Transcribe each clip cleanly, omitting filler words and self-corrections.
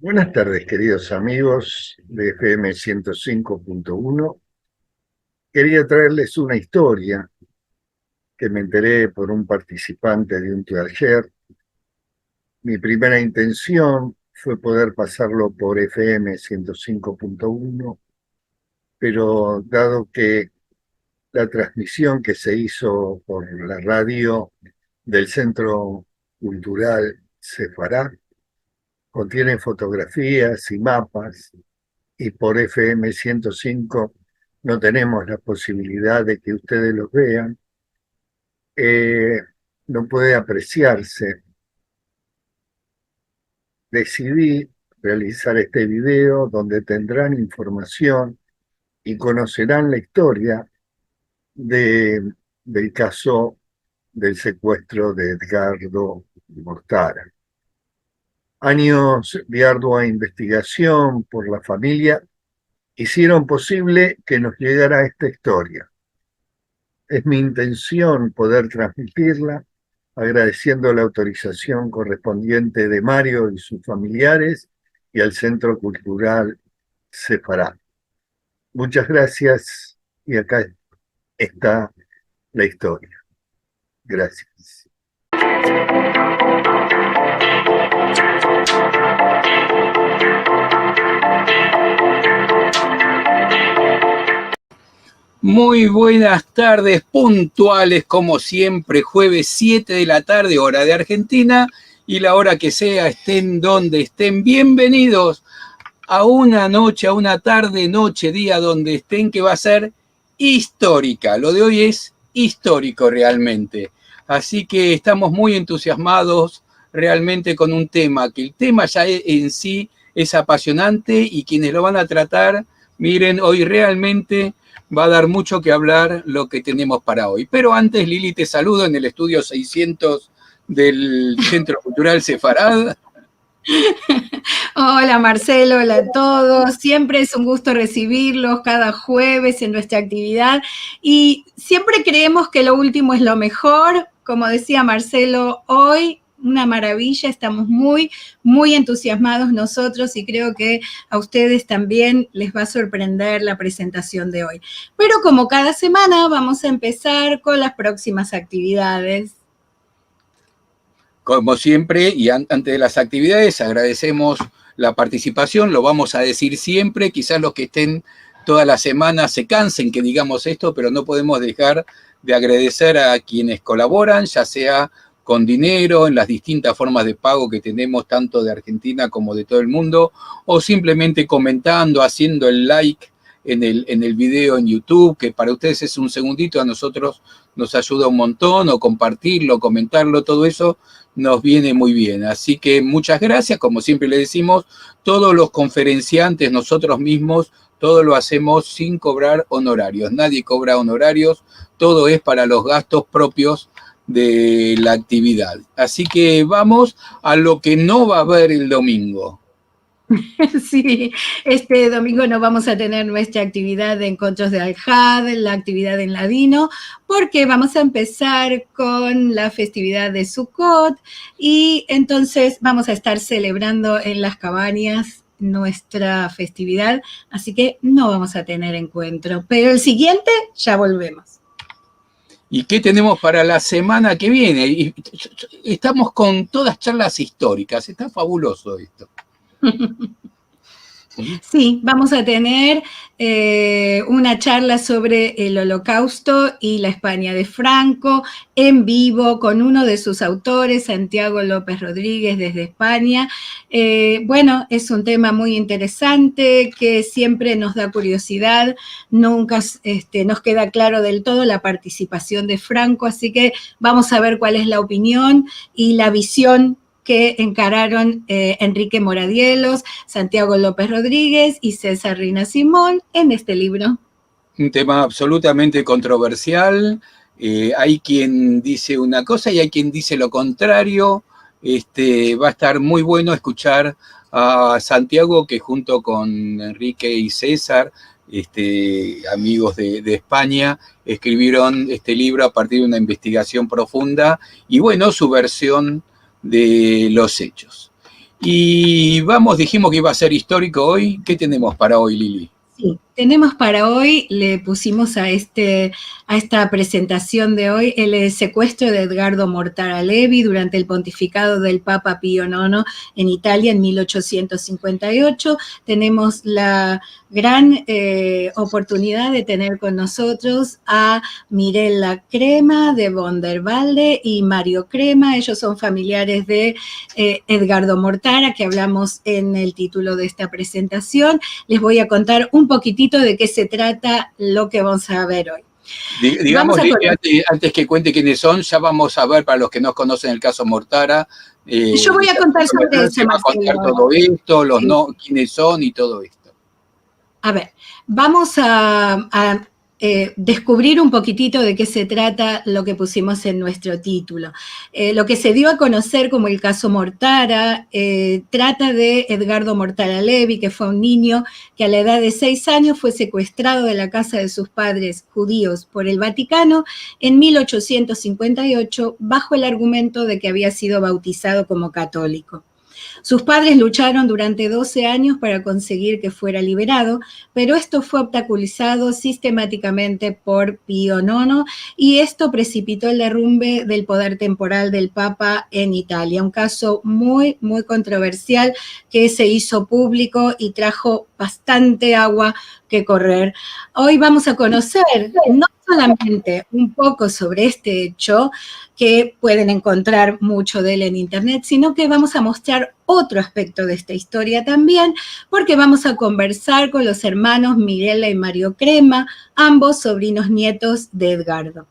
Buenas tardes, queridos amigos de FM 105.1. Quería traerles una historia que me enteré por un participante de un taller. Mi primera intención fue poder pasarlo por FM 105.1, pero dado que la transmisión que se hizo por la radio del Centro Cultural Sefará contiene fotografías y mapas, y por FM 105 no tenemos la posibilidad de que ustedes los vean, eh, no puede apreciarse. Decidí realizar este video donde tendrán información y conocerán la historia de, del caso del secuestro de Edgardo Mortara. Años de ardua investigación por la familia hicieron posible que nos llegara esta historia. Es mi intención poder transmitirla, agradeciendo la autorización correspondiente de Mario y sus familiares y al Centro Cultural Sefará. Muchas gracias y acá está la historia. Gracias. Muy buenas tardes, puntuales como siempre, jueves 7 de la tarde, hora de Argentina, y la hora que sea, estén donde estén. Bienvenidos a una noche, a una tarde, noche, día, donde estén, que va a ser histórica. Lo de hoy es histórico realmente. Así que estamos muy entusiasmados realmente con un tema, que el tema ya en sí es apasionante y quienes lo van a tratar, miren, hoy realmente va a dar mucho que hablar lo que tenemos para hoy. Pero antes, Lili, te saludo en el estudio 600 del Centro Cultural Sefarad. Hola Marcelo, hola a todos. Siempre es un gusto recibirlos cada jueves en nuestra actividad y siempre creemos que lo último es lo mejor. Como decía Marcelo, hoy una maravilla, estamos muy entusiasmados nosotros y creo que a ustedes también les va a sorprender la presentación de hoy. Pero como cada semana vamos a empezar con las próximas actividades. Como siempre, y antes de las actividades, agradecemos la participación, lo vamos a decir siempre, quizás los que estén toda la semana se cansen que digamos esto, pero no podemos dejar de agradecer a quienes colaboran, ya sea con dinero, en las distintas formas de pago que tenemos, tanto de Argentina como de todo el mundo, o simplemente comentando, haciendo el like en el video en YouTube, que para ustedes es un segundito, a nosotros nos ayuda un montón, o compartirlo, comentarlo, todo eso nos viene muy bien. Así que muchas gracias, como siempre le decimos, todos los conferenciantes, nosotros mismos, todo lo hacemos sin cobrar honorarios. Nadie cobra honorarios, todo es para los gastos propios de la actividad. Así que vamos a lo que no va a haber el domingo. Sí, este domingo no vamos a tener nuestra actividad de encuentros de Al-Had, la actividad en Ladino, porque vamos a empezar con la festividad de Sukkot y entonces vamos a estar celebrando en las cabañas nuestra festividad, así que no vamos a tener encuentro, pero el siguiente ya volvemos. ¿Y qué tenemos para la semana que viene? Estamos con todas charlas históricas, está fabuloso esto. Sí, vamos a tener una charla sobre el Holocausto y la España de Franco en vivo con uno de sus autores, Santiago López Rodríguez desde España. Bueno, es un tema muy interesante que siempre nos da curiosidad, nunca nos queda claro del todo la participación de Franco, así que vamos a ver cuál es la opinión y la visión que encararon Enrique Moradielos, Santiago López Rodríguez y César Rina Simón en este libro. Un tema absolutamente controversial. Hay quien dice una cosa y hay quien dice lo contrario. Va a estar muy bueno escuchar a Santiago, que junto con Enrique y César, amigos de España, escribieron este libro a partir de una investigación profunda y bueno, su versión de los hechos. Y vamos, dijimos que iba a ser histórico hoy. ¿Qué tenemos para hoy, Lili? Sí, tenemos para hoy, le pusimos a esta presentación de hoy el secuestro de Edgardo Mortara Levi durante el pontificado del Papa Pío IX en Italia en 1858. Tenemos la gran oportunidad de tener con nosotros a Mirella Crema de Bondervalde y Mario Crema. Ellos son familiares de Edgardo Mortara, que hablamos en el título de esta presentación. Les voy a contar un poquitito de qué se trata lo que vamos a ver hoy. Digamos, antes que cuente quiénes son, ya vamos a ver, para los que no conocen el caso Mortara. Yo voy a contar sobre eso, va a contar todo esto, los no, quiénes son y todo esto. A ver, vamos a descubrir un poquitito de qué se trata lo que pusimos en nuestro título. Lo que se dio a conocer como el caso Mortara trata de Edgardo Mortara Levi, que fue un niño que a la edad de 6 años fue secuestrado de la casa de sus padres judíos por el Vaticano en 1858 bajo el argumento de que había sido bautizado como católico. Sus padres lucharon durante 12 años para conseguir que fuera liberado, pero esto fue obstaculizado sistemáticamente por Pío IX y esto precipitó el derrumbe del poder temporal del Papa en Italia, un caso muy, muy controversial que se hizo público y trajo bastante agua que correr. Hoy vamos a conocer no solamente un poco sobre este hecho, que pueden encontrar mucho de él en internet, sino que vamos a mostrar otro aspecto de esta historia también, porque vamos a conversar con los hermanos Mirella y Mario Crema, ambos sobrinos nietos de Edgardo.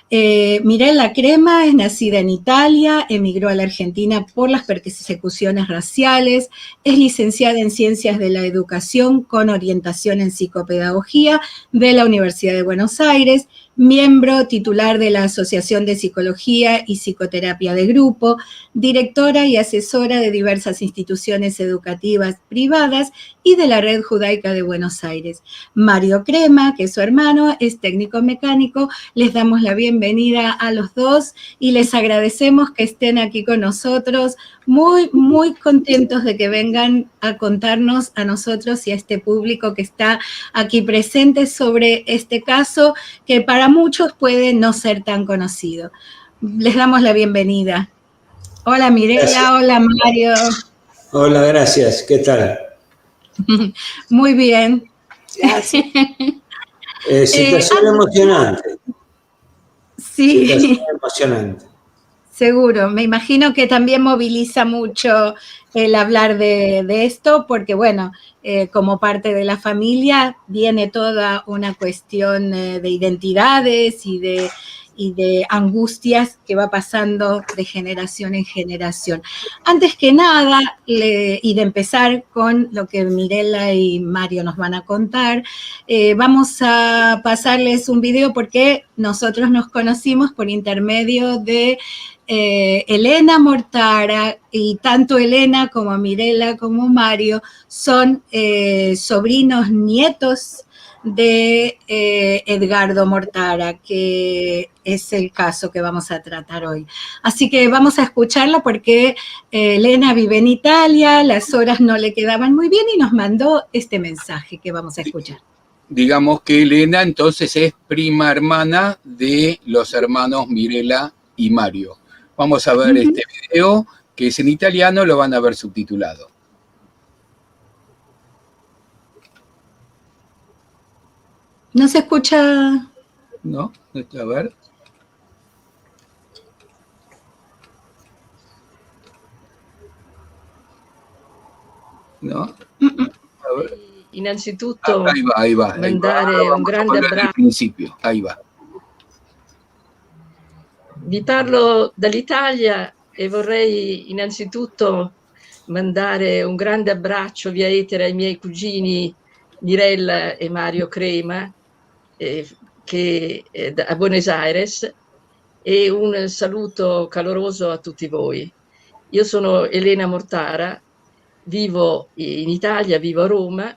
Mirella Crema es nacida en Italia, emigró a la Argentina por las persecuciones raciales, es licenciada en Ciencias de la Educación con orientación en Psicopedagogía de la Universidad de Buenos Aires, miembro titular de la Asociación de Psicología y Psicoterapia de Grupo, directora y asesora de diversas instituciones educativas privadas y de la Red Judaica de Buenos Aires. Mario Crema, que es su hermano, es técnico mecánico. Les damos la bienvenida a los dos y les agradecemos que estén aquí con nosotros, muy, muy contentos de que vengan a contarnos a nosotros y a este público que está aquí presente sobre este caso que para muchos puede no ser tan conocido. Les damos la bienvenida. Hola Mirella, hola Mario. Hola, gracias. ¿Qué tal? Muy bien. Gracias. Situación emocionante. Sí. Situación emocionante. Seguro, me imagino que también moviliza mucho el hablar de esto, porque bueno, como parte de la familia viene toda una cuestión de identidades y de angustias que va pasando de generación en generación. Antes que nada, y de empezar con lo que Mirella y Mario nos van a contar, vamos a pasarles un video porque nosotros nos conocimos por intermedio de Elena Mortara, y tanto Elena como Mirella como Mario son sobrinos nietos de Edgardo Mortara, que es el caso que vamos a tratar hoy. Así que vamos a escucharla porque Elena vive en Italia, las horas no le quedaban muy bien y nos mandó este mensaje que vamos a escuchar. Digamos que Elena entonces es prima hermana de los hermanos Mirella y Mario. Vamos a ver este video, que es en italiano, lo van a ver subtitulado. ¿No se escucha? No, a ver. No. A ver. Innanzitutto ahí va. mandare un grande abbraccio. Al principio, ahí va. Vi parlo dall'Italia e vorrei innanzitutto mandare un grande abbraccio via etere ai miei cugini Mirella e Mario Crema, che a Buenos Aires, e un saluto caloroso a tutti voi. Io sono Elena Mortara, vivo in Italia, vivo a Roma,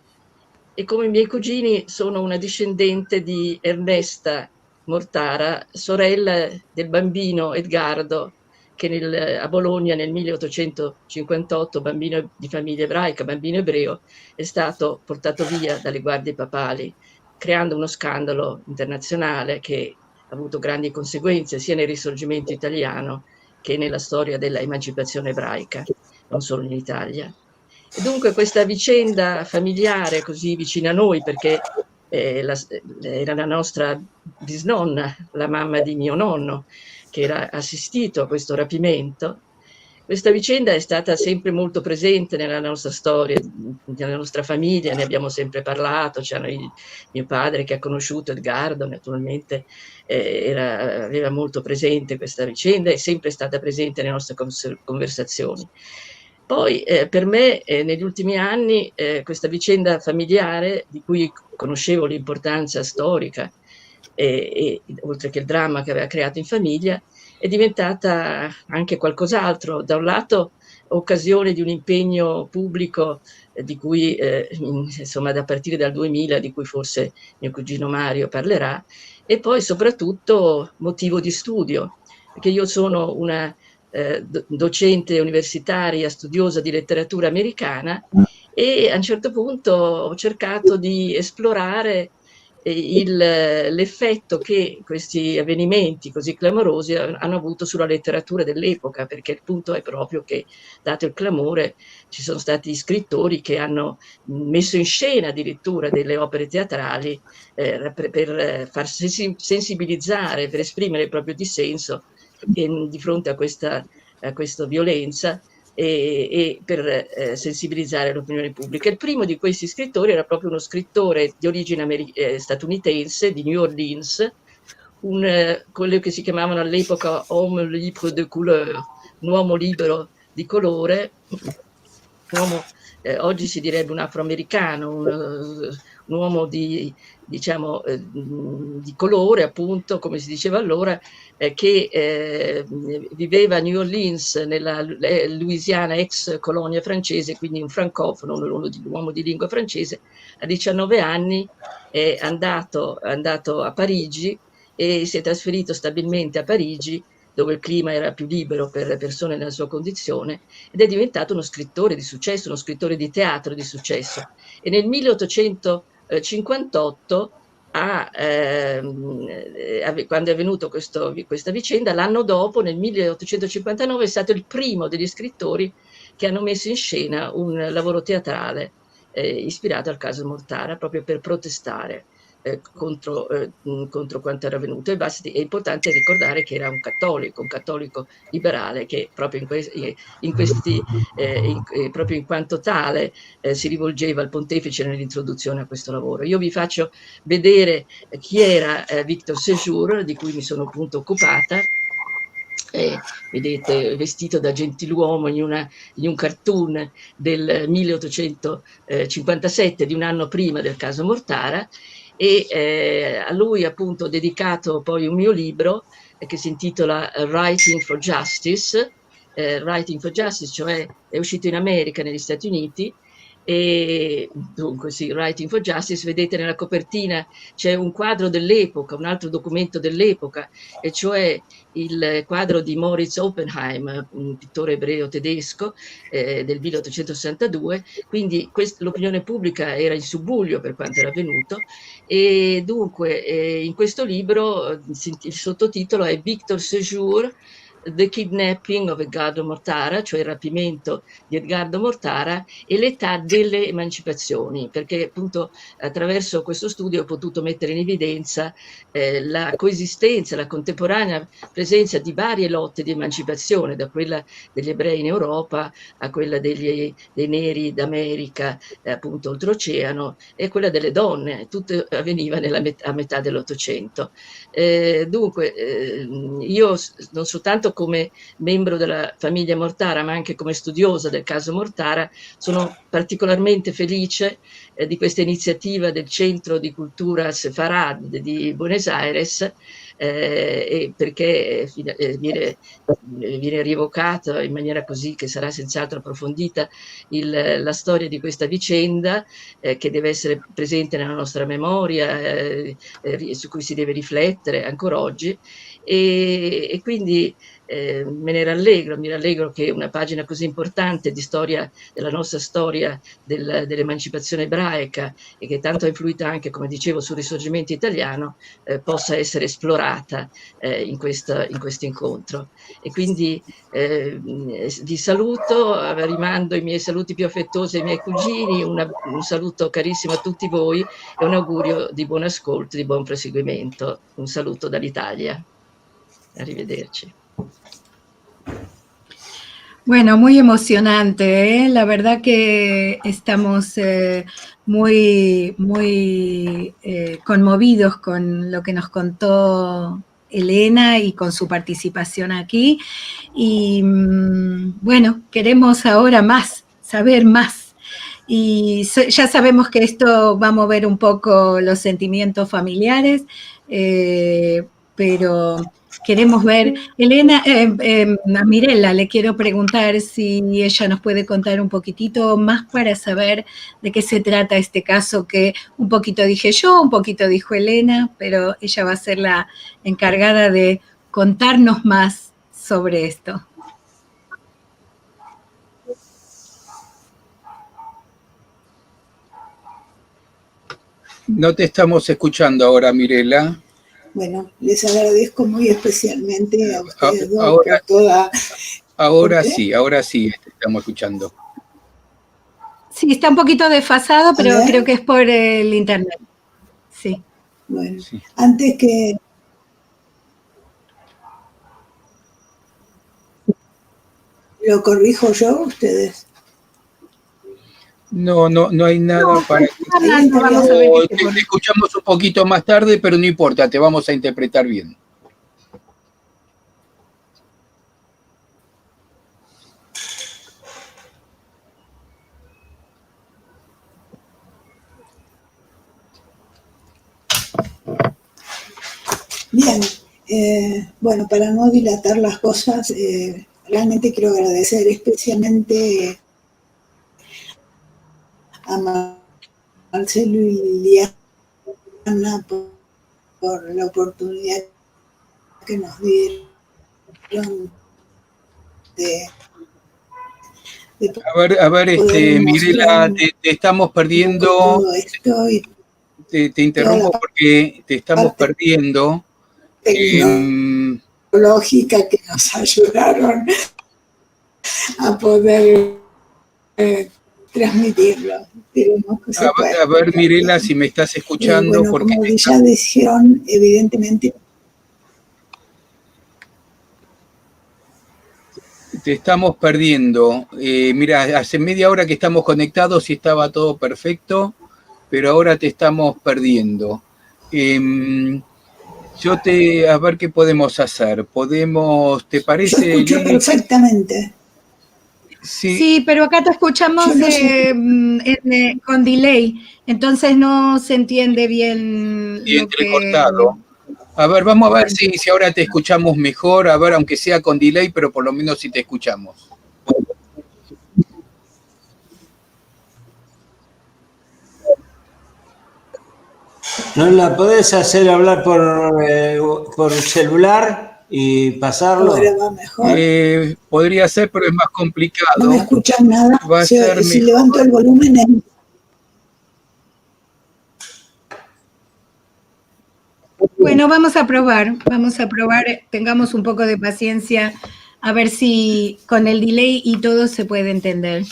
e come i miei cugini sono una discendente di Ernesta Mortara, sorella del bambino Edgardo, che a Bologna nel 1858, bambino di famiglia ebraica, bambino ebreo, è stato portato via dalle guardie papali, creando uno scandalo internazionale che ha avuto grandi conseguenze sia nel risorgimento italiano che nella storia della emancipazione ebraica, non solo in Italia. E dunque questa vicenda familiare così vicina a noi, perché era la nostra bisnonna, la mamma di mio nonno, che era assistito a questo rapimento. Questa vicenda è stata sempre molto presente nella nostra storia, nella nostra famiglia, ne abbiamo sempre parlato. Mio padre, che ha conosciuto Edgardo, naturalmente aveva molto presente questa vicenda, è sempre stata presente nelle nostre conversazioni. Poi per me negli ultimi anni questa vicenda familiare, di cui conoscevo l'importanza storica e oltre che il dramma che aveva creato in famiglia, è diventata anche qualcos'altro. Da un lato occasione di un impegno pubblico di cui insomma da partire dal 2000, di cui forse mio cugino Mario parlerà, e poi soprattutto motivo di studio, perché io sono una docente universitaria, studiosa di letteratura americana, e a un certo punto ho cercato di esplorare l'effetto che questi avvenimenti così clamorosi hanno avuto sulla letteratura dell'epoca, perché il punto è proprio che, dato il clamore, ci sono stati scrittori che hanno messo in scena addirittura delle opere teatrali per far sensibilizzare, per esprimere il proprio dissenso di fronte a questa violenza e per sensibilizzare l'opinione pubblica. Il primo di questi scrittori era proprio uno scrittore di origine statunitense, di New Orleans, quello che si chiamavano all'epoca homme libre de couleur, un uomo libero di colore, un uomo, oggi si direbbe un afroamericano, un uomo di colore, appunto, come si diceva allora, che viveva a New Orleans, nella Louisiana, ex colonia francese, quindi un francofono, un uomo di lingua francese. A 19 anni è andato a Parigi e si è trasferito stabilmente a Parigi, dove il clima era più libero per le persone nella sua condizione, ed è diventato uno scrittore di successo, uno scrittore di teatro di successo. E nel 1858, quando è avvenuto questa vicenda, l'anno dopo, nel 1859, è stato il primo degli scrittori che hanno messo in scena un lavoro teatrale ispirato al caso Mortara, proprio per protestare contro quanto era avvenuto. È importante ricordare che era un cattolico liberale, che proprio proprio in quanto tale si rivolgeva al pontefice nell'introduzione a questo lavoro. Io vi faccio vedere chi era Victor Séjour, di cui mi sono appunto occupata. Vedete, vestito da gentiluomo in un cartoon del 1857, di un anno prima del caso Mortara, e a lui appunto ho dedicato poi un mio libro che si intitola Writing for Justice, cioè è uscito in America, negli Stati Uniti. E dunque sì, Writing for Justice, vedete nella copertina c'è un quadro dell'epoca, un altro documento dell'epoca, e cioè il quadro di Moritz Oppenheim, un pittore ebreo tedesco del 1862. Quindi l'opinione pubblica era in subbuglio per quanto era avvenuto, e dunque in questo libro il sottotitolo è Victor Séjour, The Kidnapping of Edgardo Mortara, cioè il rapimento di Edgardo Mortara e l'età delle emancipazioni, perché appunto attraverso questo studio ho potuto mettere in evidenza la coesistenza, la contemporanea presenza di varie lotte di emancipazione, da quella degli ebrei in Europa a quella dei neri d'America, appunto oltreoceano, e quella delle donne. Tutto avveniva a metà dell'Ottocento. Dunque io non soltanto come membro della famiglia Mortara, ma anche come studiosa del caso Mortara, sono particolarmente felice di questa iniziativa del Centro di Cultura Sefarad di Buenos Aires, perché viene rievocata in maniera così che sarà senz'altro approfondita la storia di questa vicenda, che deve essere presente nella nostra memoria, su cui si deve riflettere ancora oggi, e quindi me ne mi rallegro che una pagina così importante di storia, della nostra storia dell'emancipazione ebraica, e che tanto ha influito anche, come dicevo, sul risorgimento italiano, possa essere esplorata in questo incontro. E quindi vi saluto, rimando i miei saluti più affettuosi ai miei cugini, un saluto carissimo a tutti voi e un augurio di buon ascolto, di buon proseguimento. Un saluto dall'Italia. Arrivederci. Bueno, muy emocionante, ¿eh? La verdad que estamos muy conmovidos con lo que nos contó Elena y con su participación aquí. Y bueno, queremos ahora más, saber más. Y ya sabemos que esto va a mover un poco los sentimientos familiares, pero queremos ver. Elena, a Mirela le quiero preguntar si ella nos puede contar un poquitito más para saber de qué se trata este caso, que un poquito dije yo, un poquito dijo Elena, pero ella va a ser la encargada de contarnos más sobre esto. No te estamos escuchando ahora, Mirela. Bueno, les agradezco muy especialmente a ustedes dos Ahora, por toda... ahora sí, te estamos escuchando. Sí, está un poquito desfasado, pero creo que es por el internet. Sí. Bueno, sí. Antes que... ¿Lo corrijo yo, ustedes? No hay nada para... Te escuchamos un poquito más tarde, pero no importa, te vamos a interpretar bien. Bien, bueno, para no dilatar las cosas, realmente quiero agradecer especialmente a Marcelo y Liliana por la oportunidad que nos dieron de a ver, Mirela, te estamos perdiendo. Te interrumpo porque te estamos perdiendo. Tecnológica que nos ayudaron a poder transmitirlo. A ver, Mirela, si me estás escuchando. Bueno, porque como ya dijeron, evidentemente... Te estamos perdiendo. Mira, hace media hora que estamos conectados y estaba todo perfecto, pero ahora te estamos perdiendo. A ver qué podemos hacer. ¿Te parece? Yo escucho perfectamente. Sí, pero acá te escuchamos con delay, entonces no se entiende bien. Y entrecortado. A ver, vamos a ver si ahora te escuchamos mejor, a ver, aunque sea con delay, pero por lo menos si te escuchamos. ¿No la podés hacer hablar por celular y pasarlo? Ahora va mejor. Podría ser, pero es más complicado. No me escuchan nada. Va a ser si mejor. levanto el volumen... Bueno, vamos a probar, tengamos un poco de paciencia, a ver si con el delay y todo se puede entender.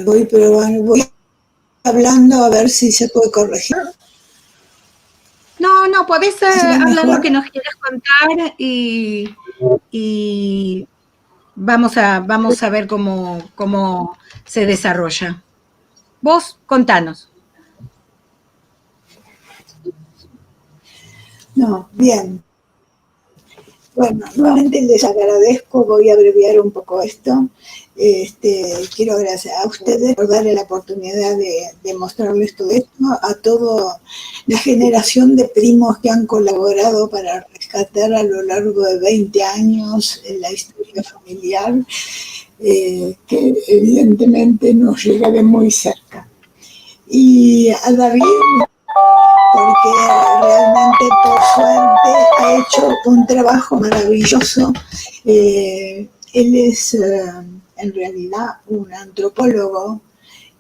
Voy hablando a ver si se puede corregir. No, podés hablar lo que nos quieras contar y vamos a ver cómo se desarrolla. Vos, contanos. No, bien. Bueno, nuevamente les agradezco, voy a abreviar un poco esto. Quiero agradecer a ustedes por darle la oportunidad de mostrarles todo esto, a toda la generación de primos que han colaborado para rescatar a lo largo de 20 años la historia familiar, que evidentemente nos llega de muy cerca. Y a David, porque realmente por suerte ha hecho un trabajo maravilloso. Él es en realidad un antropólogo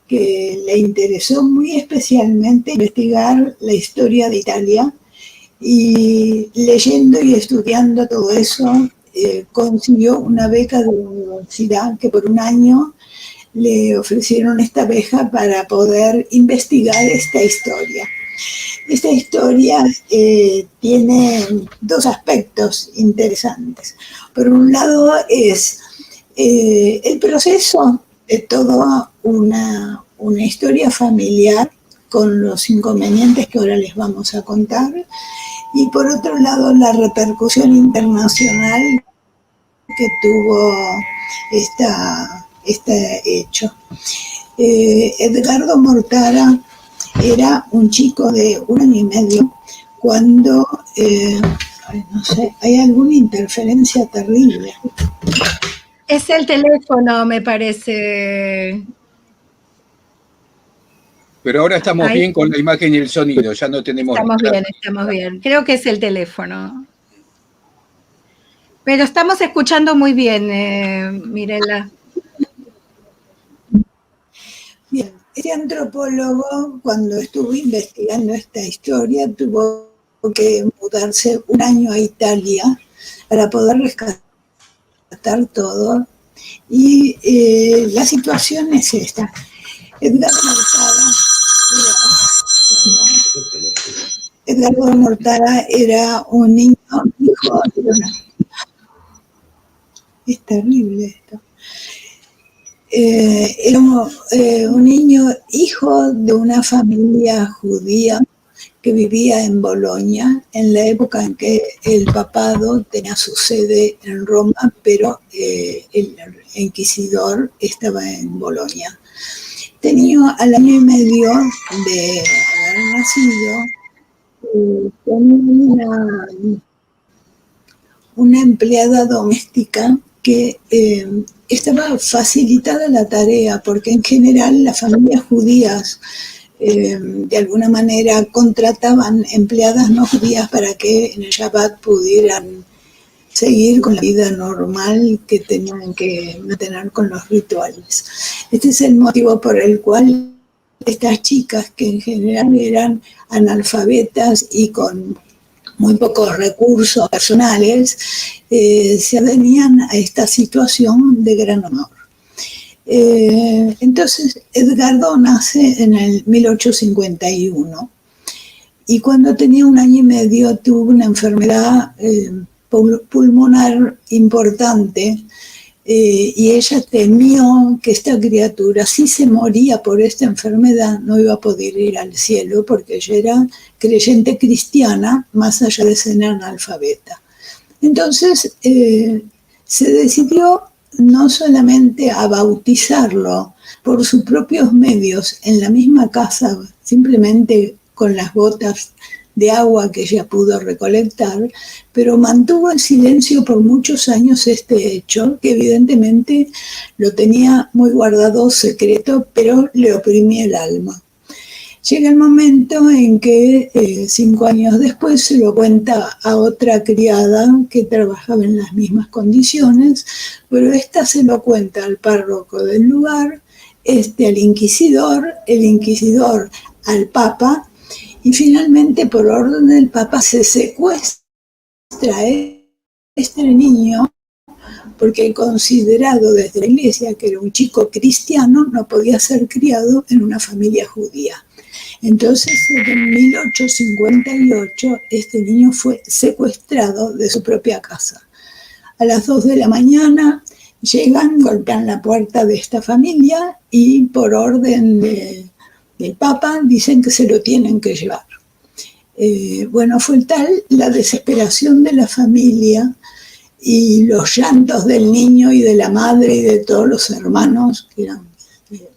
que le interesó muy especialmente investigar la historia de Italia, y leyendo y estudiando todo eso consiguió una beca de la universidad que por un año le ofrecieron esta beca para poder investigar esta historia. Esta historia tiene dos aspectos interesantes. Por un lado es el proceso de toda una historia familiar con los inconvenientes que ahora les vamos a contar, y por otro lado la repercusión internacional que tuvo este hecho. Edgardo Mortara era un chico de 1 año y medio cuando, no sé, hay alguna interferencia terrible. Es el teléfono, me parece. Pero ahora estamos Ahí. bien con la imagen y el sonido, ya no tenemos... Estamos bien. Creo que es el teléfono. Pero estamos escuchando muy bien, Mirela. Bien, este antropólogo, cuando estuvo investigando esta historia, tuvo que mudarse 1 año a Italia para poder rescatar todo. Y la situación es esta. Edgardo Mortara era un niño hijo de una... Es terrible esto. Era un niño hijo de una familia judía que vivía en Bolonia en la época en que el papado tenía su sede en Roma, pero el inquisidor estaba en Bolonia. Tenía al año y medio de haber nacido, tenía una empleada doméstica que estaba facilitada la tarea, porque en general las familias judías de alguna manera contrataban empleadas no judías para que en el Shabbat pudieran seguir con la vida normal que tenían que mantener con los rituales. Este es el motivo por el cual estas chicas, que en general eran analfabetas y con muy pocos recursos personales, se avenían a esta situación de gran honor. Entonces, Edgardo nace en el 1851 y cuando tenía 1 año y medio tuvo una enfermedad pulmonar importante, y ella temió que esta criatura, si se moría por esta enfermedad, no iba a poder ir al cielo, porque ella era creyente cristiana, más allá de ser analfabeta. Entonces se decidió no solamente a bautizarlo por sus propios medios en la misma casa, simplemente con las gotas de agua que ella pudo recolectar, pero mantuvo en silencio por muchos años este hecho, que evidentemente lo tenía muy guardado, secreto, pero le oprimía el alma. Llega el momento en que 5 años después se lo cuenta a otra criada que trabajaba en las mismas condiciones, pero esta se lo cuenta al párroco del lugar, al inquisidor, el inquisidor al papa, y finalmente, por orden del Papa, se secuestra este niño, porque considerado desde la Iglesia que era un chico cristiano, no podía ser criado en una familia judía. Entonces, en 1858, este niño fue secuestrado de su propia casa. A las 2 de la mañana llegan, golpean la puerta de esta familia y por orden del Papa dicen que se lo tienen que llevar. Bueno, fue tal la desesperación de la familia y los llantos del niño y de la madre y de todos los hermanos, que eran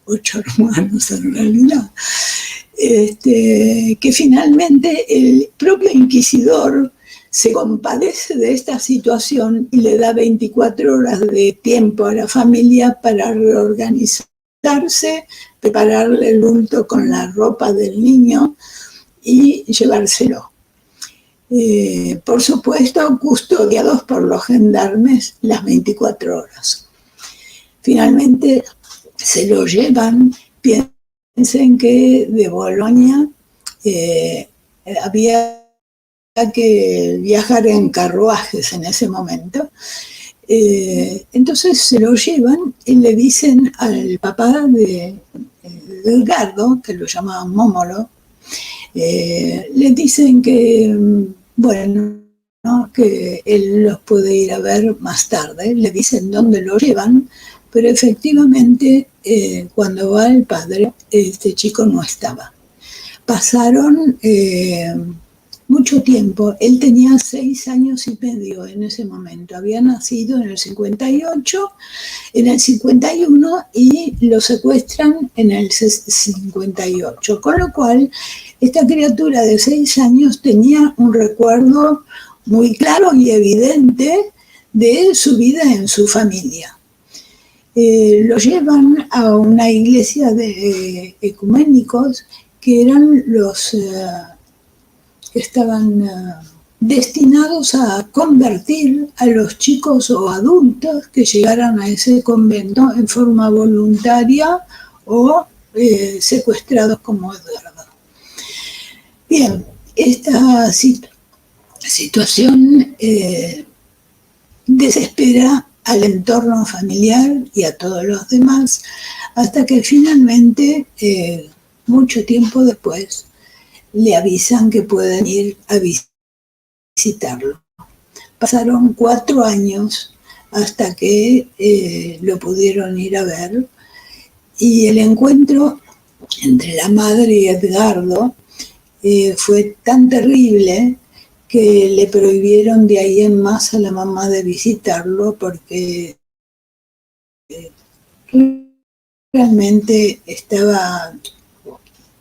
8 hermanos en realidad, que finalmente el propio inquisidor se compadece de esta situación y le da 24 horas de tiempo a la familia para reorganizarse, prepararle el luto con la ropa del niño y llevárselo. Por supuesto, custodiados por los gendarmes las 24 horas. Finalmente se lo llevan. Piensen que de Bolonia había que viajar en carruajes en ese momento. Entonces se lo llevan y le dicen al papá de Edgardo, que lo llamaban Mómolo, le dicen que, bueno, ¿no?, que él los puede ir a ver más tarde. Le dicen dónde lo llevan, pero efectivamente cuando va el padre, este chico no estaba. Pasaron mucho tiempo. Él tenía 6 años y medio en ese momento. Había nacido en el 58, en el 51 y lo secuestran en el 58. Con lo cual, esta criatura de 6 años tenía un recuerdo muy claro y evidente de su vida en su familia. Lo llevan a una iglesia de ecuménicos que eran los que estaban destinados a convertir a los chicos o adultos que llegaran a ese convento en forma voluntaria o secuestrados como Edgardo. Bien, esta situación desespera al entorno familiar y a todos los demás, hasta que finalmente, mucho tiempo después, le avisan que pueden ir a visitarlo. Pasaron 4 años hasta que lo pudieron ir a ver, y el encuentro entre la madre y Edgardo fue tan terrible que le prohibieron de ahí en más a la mamá de visitarlo, porque realmente estaba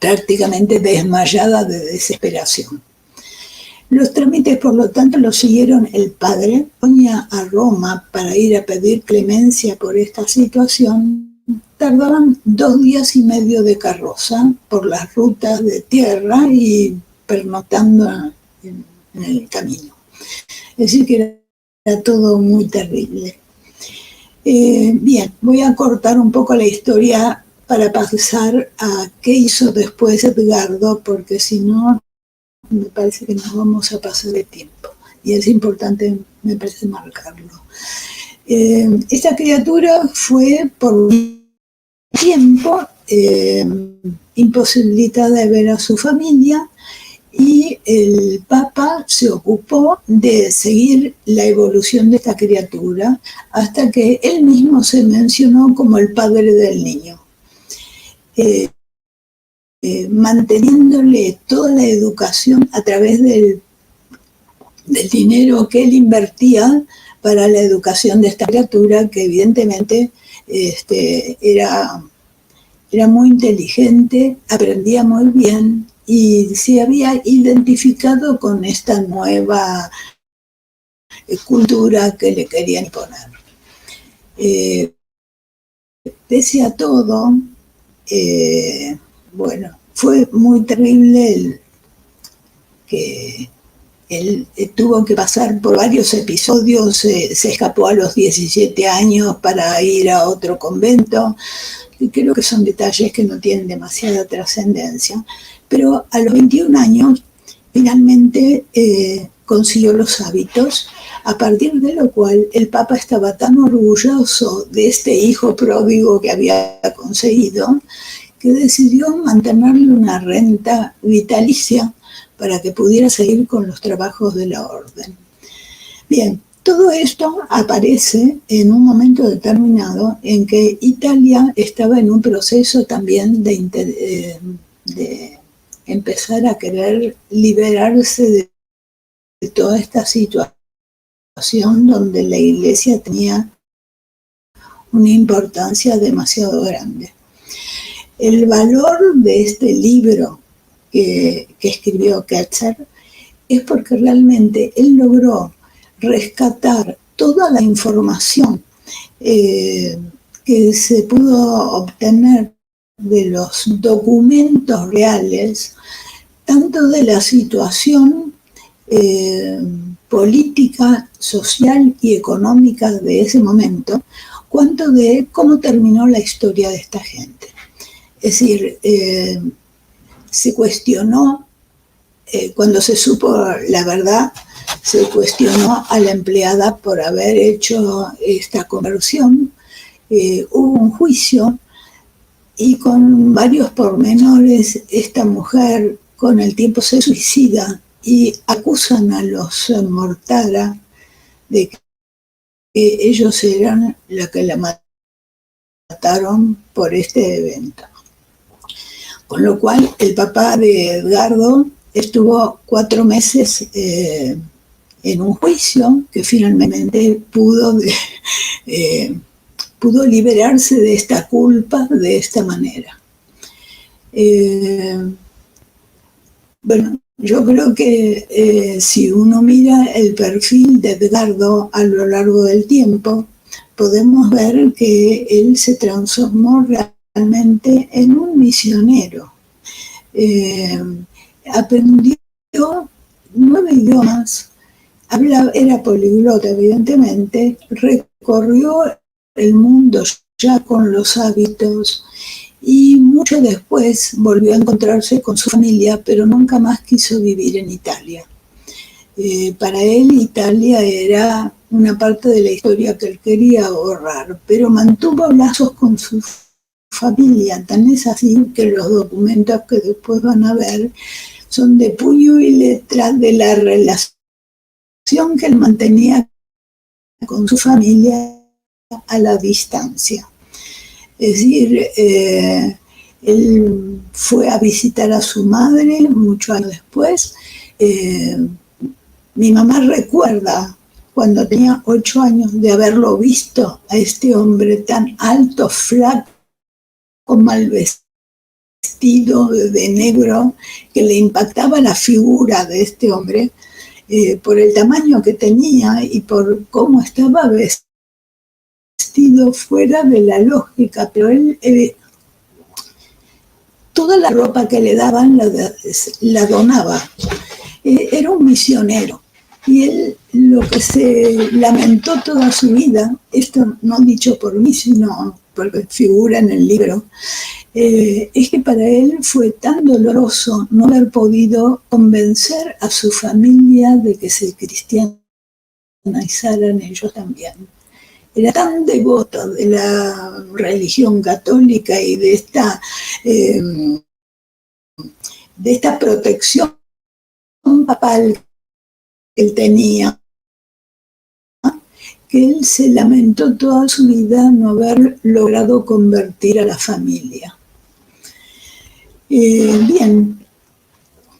prácticamente desmayada de desesperación. Los trámites, por lo tanto, los siguieron el padre. Venía a Roma para ir a pedir clemencia por esta situación. Tardaban 2 días y medio de carroza por las rutas de tierra y pernoctando en el camino. Es decir, que era todo muy terrible. Bien, voy a cortar un poco la historia para pasar a qué hizo después Edgardo, porque si no, me parece que nos vamos a pasar de tiempo. Y es importante, me parece, marcarlo. Esta criatura fue por tiempo imposibilitada de ver a su familia, y el Papa se ocupó de seguir la evolución de esta criatura hasta que él mismo se mencionó como el padre del niño. Manteniéndole toda la educación a través del dinero que él invertía para la educación de esta criatura, que evidentemente era muy inteligente, aprendía muy bien y se había identificado con esta nueva cultura que le querían imponer. Pese a todo, bueno, fue muy terrible que él tuvo que pasar por varios episodios. Se escapó a los 17 años para ir a otro convento, y creo que son detalles que no tienen demasiada trascendencia, pero a los 21 años finalmente consiguió los hábitos, a partir de lo cual el Papa estaba tan orgulloso de este hijo pródigo que había conseguido, que decidió mantenerle una renta vitalicia para que pudiera seguir con los trabajos de la orden. Bien, todo esto aparece en un momento determinado en que Italia estaba en un proceso también de empezar a querer liberarse de toda esta situación donde la Iglesia tenía una importancia demasiado grande. El valor de este libro que escribió Ketzer es porque realmente él logró rescatar toda la información que se pudo obtener de los documentos reales, tanto de la situación política, social y económica de ese momento, cuanto de cómo terminó la historia de esta gente. Es decir, se cuestionó, cuando se supo la verdad, se cuestionó a la empleada por haber hecho esta conversión. Hubo un juicio y con varios pormenores esta mujer con el tiempo se suicida y acusan a los Mortara de que ellos eran los que la mataron por este evento. Con lo cual el papá de Edgardo estuvo 4 meses en un juicio que finalmente pudo liberarse de esta culpa de esta manera. Bueno, yo creo que si uno mira el perfil de Edgardo a lo largo del tiempo, podemos ver que él se transformó realmente en un misionero. Aprendió 9 idiomas, era poliglota evidentemente, recorrió el mundo ya con los hábitos y mucho después volvió a encontrarse con su familia, pero nunca más quiso vivir en Italia. Para él Italia era una parte de la historia que él quería borrar, pero mantuvo lazos con su familia, tan es así que los documentos que después van a ver son de puño y letra de la relación que él mantenía con su familia a la distancia. Es decir, él fue a visitar a su madre muchos años después. Mi mamá recuerda cuando tenía 8 años de haberlo visto a este hombre tan alto, flaco, mal vestido de negro, que le impactaba la figura de este hombre por el tamaño que tenía y por cómo estaba vestido fuera de la lógica, pero él toda la ropa que le daban la donaba. Era un misionero y él lo que se lamentó toda su vida, esto no dicho por mí sino porque figura en el libro, es que para él fue tan doloroso no haber podido convencer a su familia de que se cristianizaran ellos también. Era tan devoto de la religión católica y de esta protección papal que él tenía, que él se lamentó toda su vida no haber logrado convertir a la familia. Bien,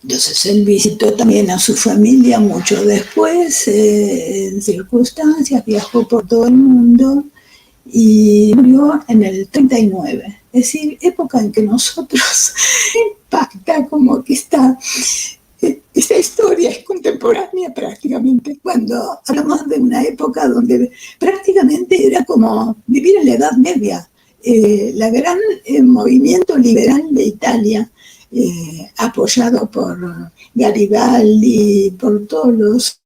entonces él visitó también a su familia mucho después, en circunstancias, viajó por todo el mundo y murió en el 39. Es decir, época en que nosotros impacta como que esta historia es contemporánea prácticamente, cuando hablamos de una época donde prácticamente era como vivir en la Edad Media. La gran movimiento liberal de Italia, apoyado por Garibaldi, por todos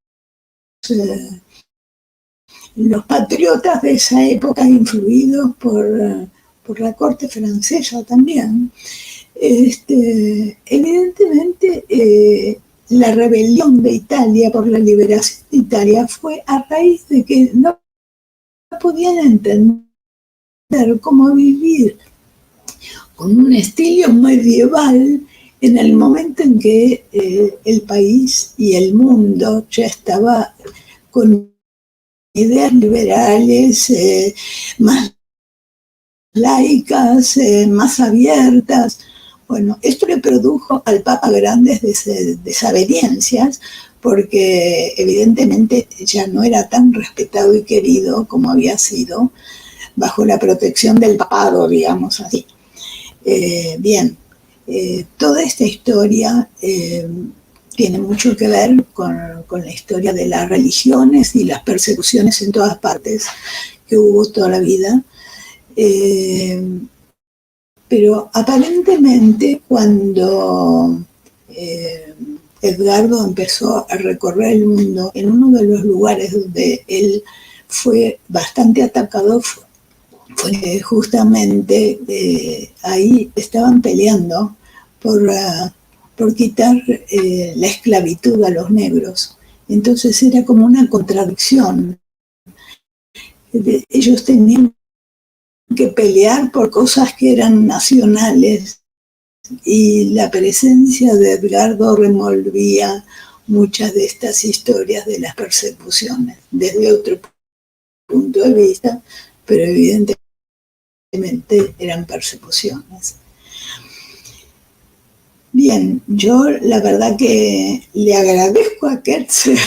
los patriotas de esa época, influidos por la corte francesa también. Evidentemente, la rebelión de Italia por la liberación de Italia fue a raíz de que no podían entender cómo vivir con un estilo medieval en el momento en que el país y el mundo ya estaba con ideas liberales más laicas, más abiertas. Bueno, esto le produjo al Papa grandes desavenencias porque evidentemente ya no era tan respetado y querido como había sido bajo la protección del papado, digamos así. Bien, toda esta historia tiene mucho que ver con la historia de las religiones y las persecuciones en todas partes que hubo toda la vida. Pero aparentemente cuando Edgardo empezó a recorrer el mundo, en uno de los lugares donde él fue bastante atacado fue justamente ahí estaban peleando por quitar la esclavitud a los negros. Entonces era como una contradicción. Ellos tenían que pelear por cosas que eran nacionales y la presencia de Edgardo revolvía muchas de estas historias de las persecuciones desde otro punto de vista, pero evidentemente eran persecuciones. Bien, yo la verdad que le agradezco a Kertzer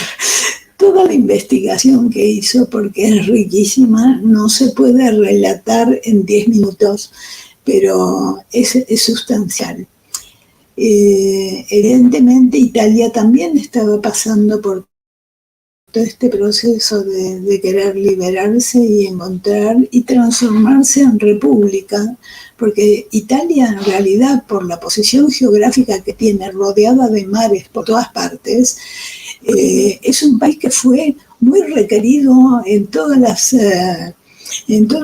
toda la investigación que hizo porque es riquísima, no se puede relatar en 10 minutos, pero es sustancial. Evidentemente Italia también estaba pasando por todo este proceso de querer liberarse y encontrar y transformarse en república, porque Italia en realidad por la posición geográfica que tiene, rodeada de mares por todas partes, es un país que fue muy requerido en todos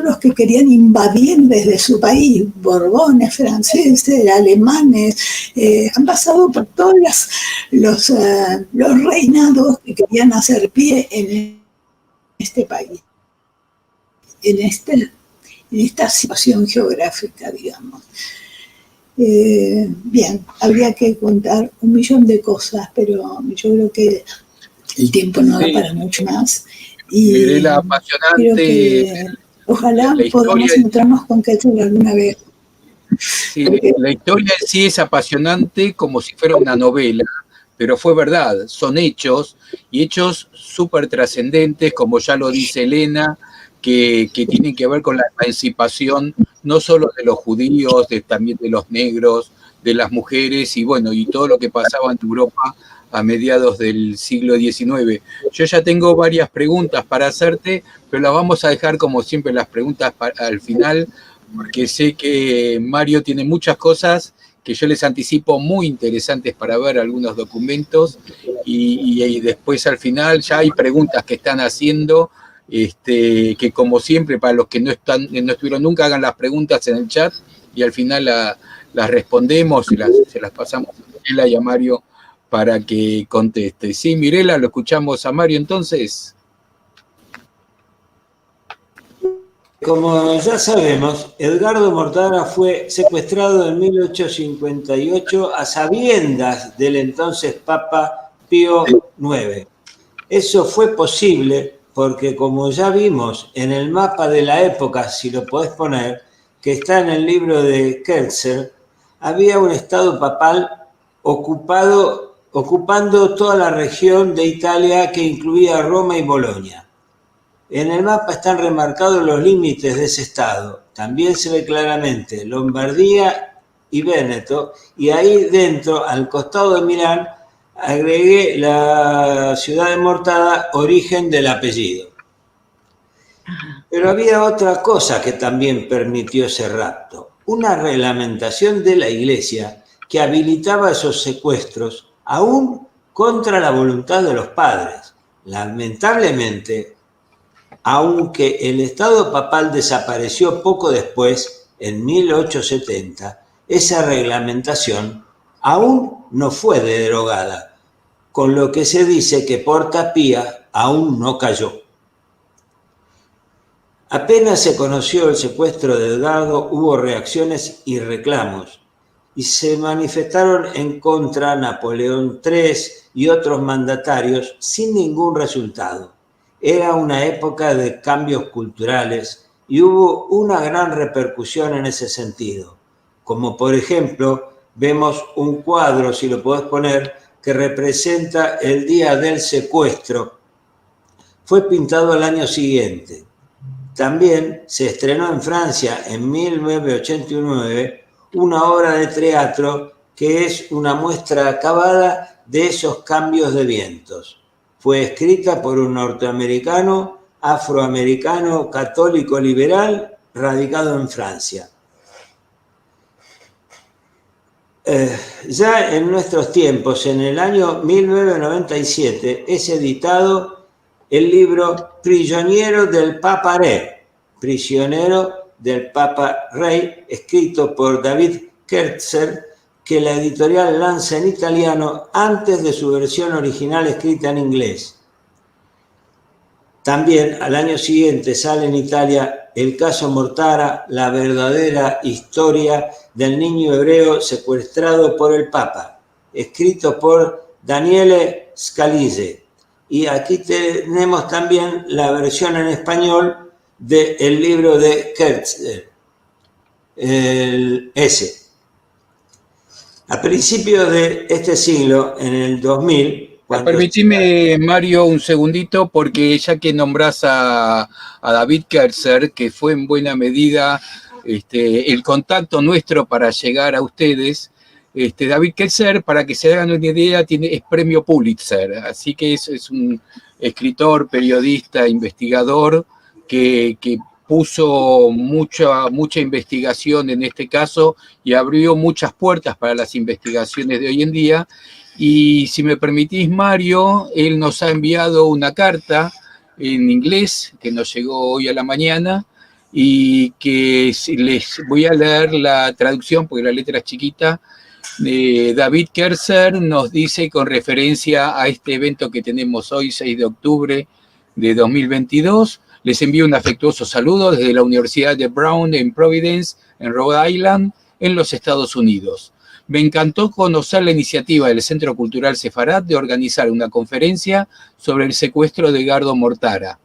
los que querían invadir desde su país, borbones, franceses, alemanes, han pasado por todos los reinados que querían hacer pie en este país, en esta situación geográfica, digamos. Bien, habría que contar 1.000.000 de cosas, pero yo creo que el tiempo no da para mucho más. Y Mirela, apasionante. Creo que ojalá podamos encontrarnos con Kertzer alguna vez. Sí, la historia en sí es apasionante como si fuera una novela, pero fue verdad, son hechos, y hechos súper trascendentes, como ya lo dice Elena, que tienen que ver con la emancipación no solo de los judíos, también de los negros, de las mujeres, y bueno, y todo lo que pasaba en Europa a mediados del siglo XIX. Yo ya tengo varias preguntas para hacerte, pero las vamos a dejar como siempre las preguntas al final, porque sé que Mario tiene muchas cosas que yo les anticipo muy interesantes para ver algunos documentos, y después al final ya hay preguntas que están haciendo, que como siempre, para los que no estuvieron nunca, hagan las preguntas en el chat y al final las respondemos y se las pasamos a Mirela y a Mario para que conteste. Sí, Mirela, lo escuchamos a Mario entonces. Como ya sabemos, Edgardo Mortara fue secuestrado en 1858 a sabiendas del entonces Papa Pío IX. Eso fue posible porque, como ya vimos en el mapa de la época, si lo podés poner, que está en el libro de Kertzer, había un estado papal ocupando toda la región de Italia que incluía Roma y Bolonia. En el mapa están remarcados los límites de ese estado. También se ve claramente Lombardía y Véneto, y ahí dentro, al costado de Milán, agregué la ciudad de Mortada, origen del apellido. Pero había otra cosa que también permitió ese rapto, una reglamentación de la Iglesia que habilitaba esos secuestros aún contra la voluntad de los padres. Lamentablemente, aunque el estado papal desapareció poco después, en 1870, esa reglamentación aún no fue derogada, con lo que se dice que Porta Pía aún no cayó. Apenas se conoció el secuestro de Edgardo, hubo reacciones y reclamos, y se manifestaron en contra Napoleón III y otros mandatarios sin ningún resultado. Era una época de cambios culturales y hubo una gran repercusión en ese sentido. Como por ejemplo, vemos un cuadro, si lo podés poner, que representa el día del secuestro. Fue pintado al año siguiente. También se estrenó en Francia en 1989 una obra de teatro que es una muestra acabada de esos cambios de vientos. Fue escrita por un norteamericano, afroamericano, católico liberal, radicado en Francia. Ya en nuestros tiempos, en el año 1997, es editado el libro Prigioniero del Papa Re, Prisionero del Papa Rey, escrito por David Kertzer, que la editorial lanza en italiano antes de su versión original escrita en inglés. También al año siguiente sale en Italia El caso Mortara, la verdadera historia del niño hebreo secuestrado por el Papa, escrito por Daniele Scalise. Y aquí tenemos también la versión en español del libro de Kertzer, el S. A principios de este siglo, en el 2000... Permitime, Mario, un segundito, porque ya que nombrás a David Kertzer, que fue en buena medida el contacto nuestro para llegar a ustedes, David Kertzer, para que se hagan una idea, es premio Pulitzer, así que es un escritor, periodista, investigador, que puso mucha investigación en este caso y abrió muchas puertas para las investigaciones de hoy en día. Y si me permitís, Mario, él nos ha enviado una carta en inglés que nos llegó hoy a la mañana y que les voy a leer la traducción porque la letra es chiquita. David Kertzer nos dice, con referencia a este evento que tenemos hoy, 6 de octubre de 2022, les envío un afectuoso saludo desde la Universidad de Brown en Providence, en Rhode Island, en los Estados Unidos. Me encantó conocer la iniciativa del Centro Cultural Sefarad de organizar una conferencia sobre el secuestro de Edgardo Mortara.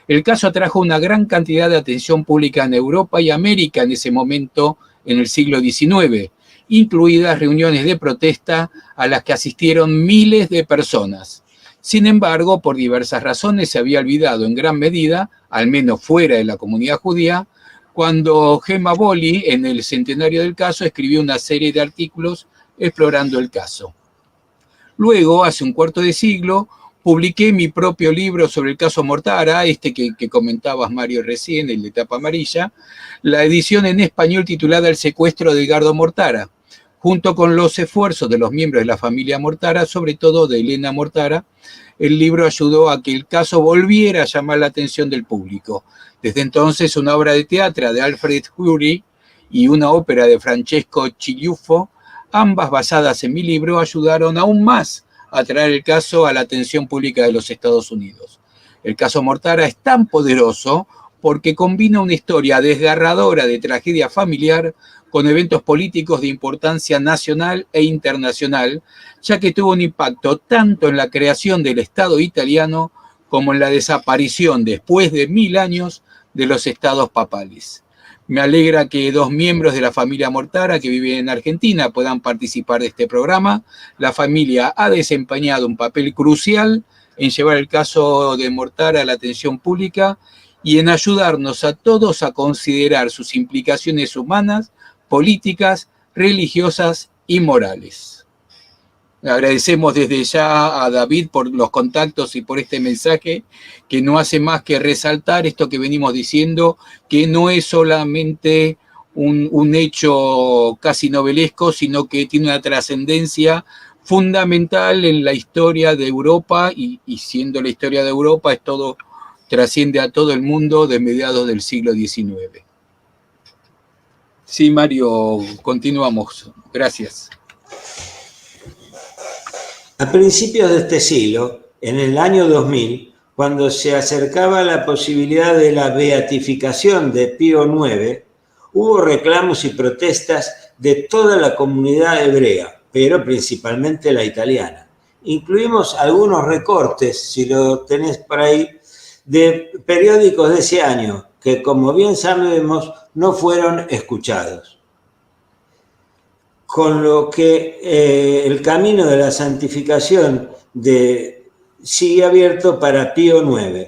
El caso atrajo una gran cantidad de atención pública en Europa y América en ese momento, en el siglo XIX, incluidas reuniones de protesta a las que asistieron miles de personas. Sin embargo, por diversas razones se había olvidado en gran medida, al menos fuera de la comunidad judía, cuando Gemma Bolli, en el centenario del caso, escribió una serie de artículos explorando el caso. Luego, hace un cuarto de siglo, publiqué mi propio libro sobre el caso Mortara, que comentabas, Mario, recién, el de tapa amarilla, la edición en español titulada El secuestro de Edgardo Mortara, junto con los esfuerzos de los miembros de la familia Mortara, sobre todo de Elena Mortara. El libro ayudó a que el caso volviera a llamar la atención del público. Desde entonces, una obra de teatro de Alfred Uhry y una ópera de Francesco Cigliuffo, ambas basadas en mi libro, ayudaron aún más a traer el caso a la atención pública de los Estados Unidos. El caso Mortara es tan poderoso porque combina una historia desgarradora de tragedia familiar con eventos políticos de importancia nacional e internacional, ya que tuvo un impacto tanto en la creación del Estado italiano como en la desaparición, después de 1000 años, de los estados papales. Me alegra que 2 miembros de la familia Mortara que viven en Argentina puedan participar de este programa. La familia ha desempeñado un papel crucial en llevar el caso de Mortara a la atención pública y en ayudarnos a todos a considerar sus implicaciones humanas, políticas, religiosas y morales. Agradecemos desde ya a David por los contactos y por este mensaje que no hace más que resaltar esto que venimos diciendo, que no es solamente un hecho casi novelesco, sino que tiene una trascendencia fundamental en la historia de Europa y siendo la historia de Europa, trasciende a todo el mundo de mediados del siglo XIX. Sí, Mario, continuamos. Gracias. A principios de este siglo, en el año 2000, cuando se acercaba la posibilidad de la beatificación de Pío IX, hubo reclamos y protestas de toda la comunidad hebrea, pero principalmente la italiana. Incluimos algunos recortes, si lo tenés por ahí, de periódicos de ese año, que como bien sabemos no fueron escuchados. Con lo que el camino de la santificación sigue abierto para Pío IX.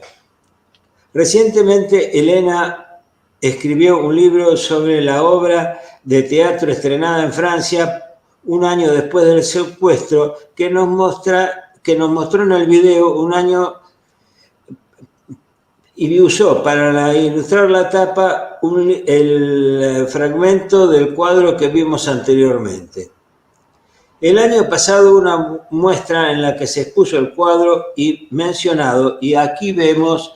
Recientemente, Elena escribió un libro sobre la obra de teatro estrenada en Francia, un año después del secuestro, que nos mostró en el video un año y usó para ilustrar la tapa el fragmento del cuadro que vimos anteriormente. El año pasado una muestra en la que se expuso el cuadro y mencionado, y aquí vemos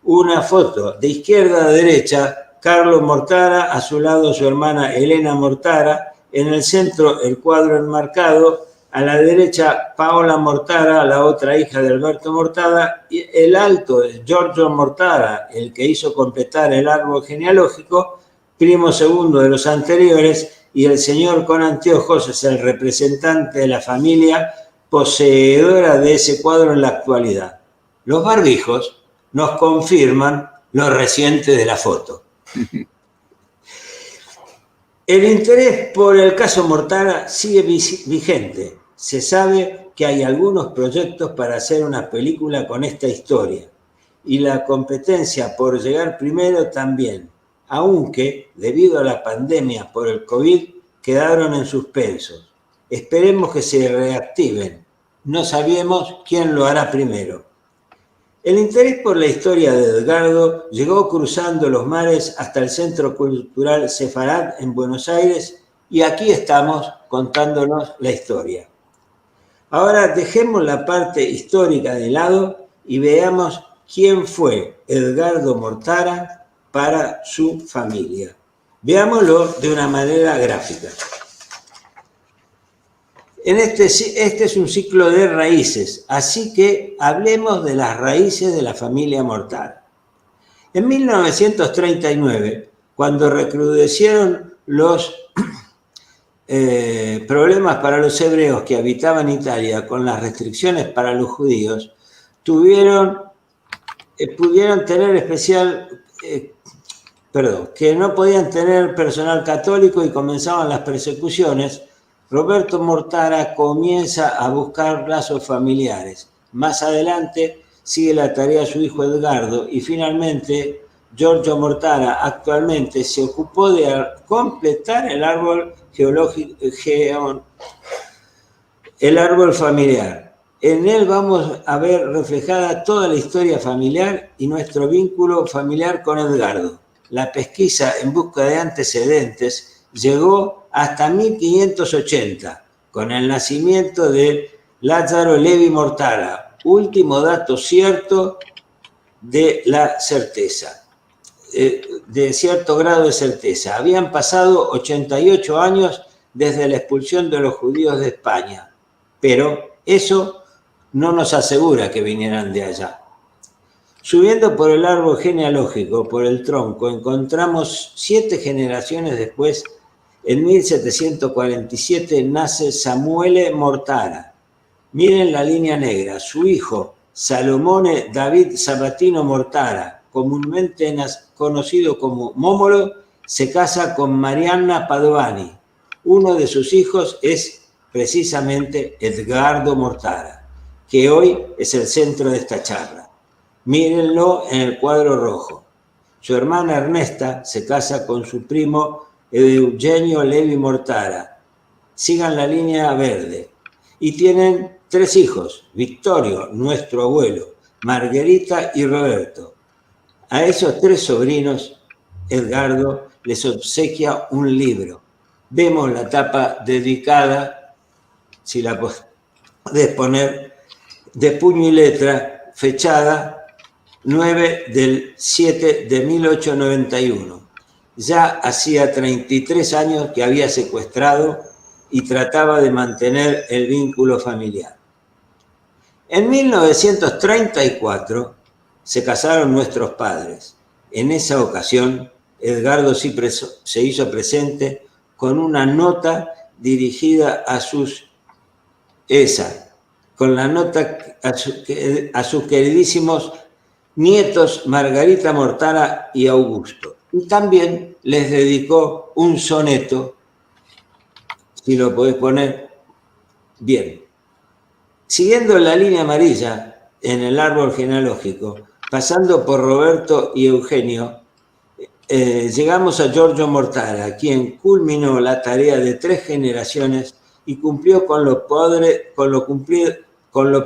una foto de izquierda a derecha, Carlo Mortara, a su lado su hermana Elena Mortara, en el centro el cuadro enmarcado, a la derecha Paola Mortara, la otra hija de Alberto Mortara, y el alto es Giorgio Mortara, el que hizo completar el árbol genealógico, primo segundo de los anteriores, y el señor con anteojos es el representante de la familia poseedora de ese cuadro en la actualidad. Los barbijos nos confirman lo reciente de la foto. El interés por el caso Mortara sigue vigente. Se sabe que hay algunos proyectos para hacer una película con esta historia y la competencia por llegar primero también, aunque debido a la pandemia por el COVID quedaron en suspenso. Esperemos que se reactiven. No sabemos quién lo hará primero. El interés por la historia de Edgardo llegó cruzando los mares hasta el Centro Cultural Sefarad en Buenos Aires y aquí estamos contándonos la historia. Ahora dejemos la parte histórica de lado y veamos quién fue Edgardo Mortara para su familia. Veámoslo de una manera gráfica. Este es un ciclo de raíces, así que hablemos de las raíces de la familia Mortara. En 1939, cuando recrudecieron los problemas para los hebreos que habitaban Italia con las restricciones para los judíos, pudieron tener que no podían tener personal católico y comenzaban las persecuciones. Roberto Mortara comienza a buscar lazos familiares. Más adelante sigue la tarea de su hijo Edgardo y finalmente Giorgio Mortara actualmente se ocupó de completar el árbol familiar. En él vamos a ver reflejada toda la historia familiar y nuestro vínculo familiar con Edgardo. La pesquisa en busca de antecedentes llegó hasta 1580, con el nacimiento de Lázaro Levi Mortara, último dato cierto de la certeza, de cierto grado de certeza. Habían pasado 88 años desde la expulsión de los judíos de España, pero eso no nos asegura que vinieran de allá. Subiendo por el árbol genealógico, por el tronco, encontramos 7 generaciones después. En 1747 nace Samuele Mortara. Miren la línea negra. Su hijo, Salomone David Sabatino Mortara, comúnmente conocido como Momolo, se casa con Marianna Padovani. Uno de sus hijos es precisamente Edgardo Mortara, que hoy es el centro de esta charla. Mírenlo en el cuadro rojo. Su hermana Ernesta se casa con su primo Eugenio Levi Mortara. Sigan la línea verde. Y tienen 3 hijos, Vittorio, nuestro abuelo, Margherita y Roberto. A esos 3 sobrinos, Edgardo les obsequia un libro. Vemos la tapa dedicada, si la podés poner, de puño y letra, fechada 9/7/1891. Ya hacía 33 años que había secuestrado y trataba de mantener el vínculo familiar. En 1934 se casaron nuestros padres. En esa ocasión, Edgardo se hizo presente con una nota dirigida a sus queridísimos nietos Margarita Mortara y Augusto. Y también les dedicó un soneto, si lo podés poner bien. Siguiendo la línea amarilla en el árbol genealógico, pasando por Roberto y Eugenio, llegamos a Giorgio Mortara, quien culminó la tarea de 3 generaciones y cumplió con lo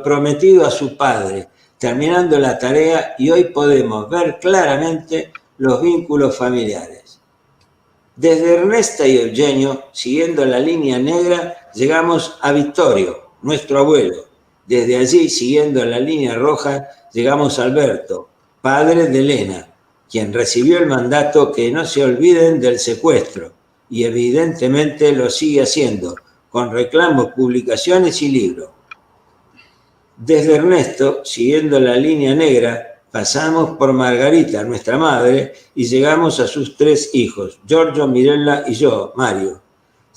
prometido a su padre, terminando la tarea, y hoy podemos ver claramente los vínculos familiares. Desde Ernesta y Eugenio, siguiendo la línea negra, llegamos a Vittorio, nuestro abuelo. Desde allí, siguiendo la línea roja, llegamos a Alberto, padre de Elena, quien recibió el mandato que no se olviden del secuestro, y evidentemente lo sigue haciendo, con reclamos, publicaciones y libros. Desde Ernesto, siguiendo la línea negra, pasamos por Margarita, nuestra madre, y llegamos a sus 3 hijos, Giorgio, Mirella y yo, Mario.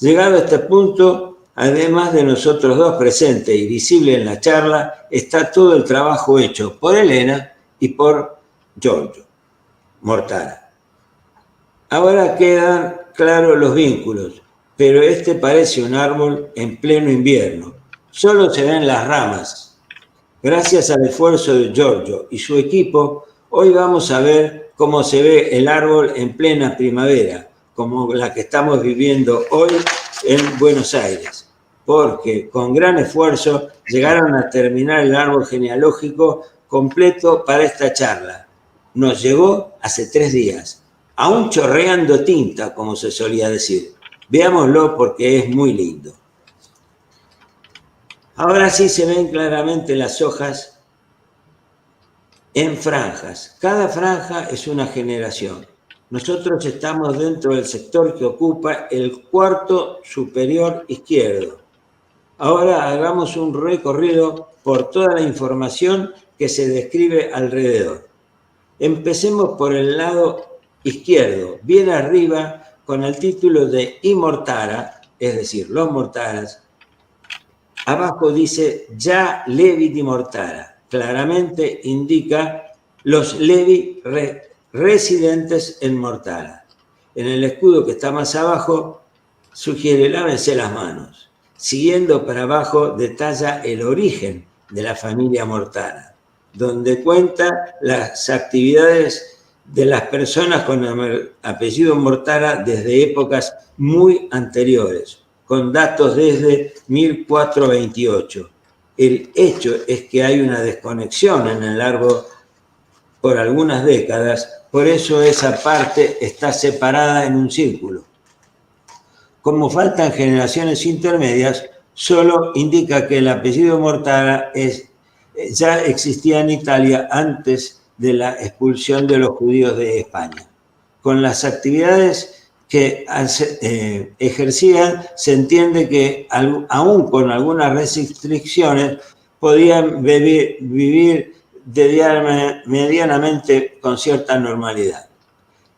Llegado a este punto, además de nosotros 2 presentes y visible en la charla, está todo el trabajo hecho por Elena y por Giorgio Mortara. Ahora quedan claros los vínculos, pero este parece un árbol en pleno invierno. Solo se ven las ramas. Gracias al esfuerzo de Giorgio y su equipo, hoy vamos a ver cómo se ve el árbol en plena primavera, como la que estamos viviendo hoy en Buenos Aires, porque con gran esfuerzo llegaron a terminar el árbol genealógico completo para esta charla. Nos llegó hace 3 días, aún chorreando tinta, como se solía decir. Veámoslo porque es muy lindo. Ahora sí se ven claramente las hojas en franjas. Cada franja es una generación. Nosotros estamos dentro del sector que ocupa el cuarto superior izquierdo. Ahora hagamos un recorrido por toda la información que se describe alrededor. Empecemos por el lado izquierdo, bien arriba, con el título de I Mortara, es decir, los Mortaras. Abajo dice ya Levi di Mortara. Claramente indica los Levi residentes en Mortara. En el escudo que está más abajo sugiere lávense las manos. Siguiendo para abajo detalla el origen de la familia Mortara, donde cuenta las actividades de las personas con el apellido Mortara desde épocas muy anteriores, con datos desde 1428. El hecho es que hay una desconexión en el árbol por algunas décadas, por eso esa parte está separada en un círculo. Como faltan generaciones intermedias, solo indica que el apellido Mortara ya existía en Italia antes de la expulsión de los judíos de España. Con las actividades que ejercían, se entiende que aún con algunas restricciones podían vivir medianamente con cierta normalidad.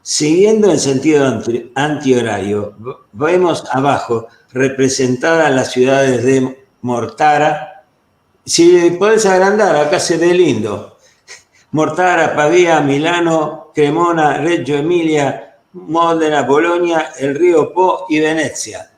Siguiendo en sentido antihorario, vemos abajo representadas las ciudades de Mortara. Si podés agrandar, acá se ve lindo. Mortara, Pavia, Milano, Cremona, Reggio Emilia, Módena, Bolonia, el río Po y Venecia.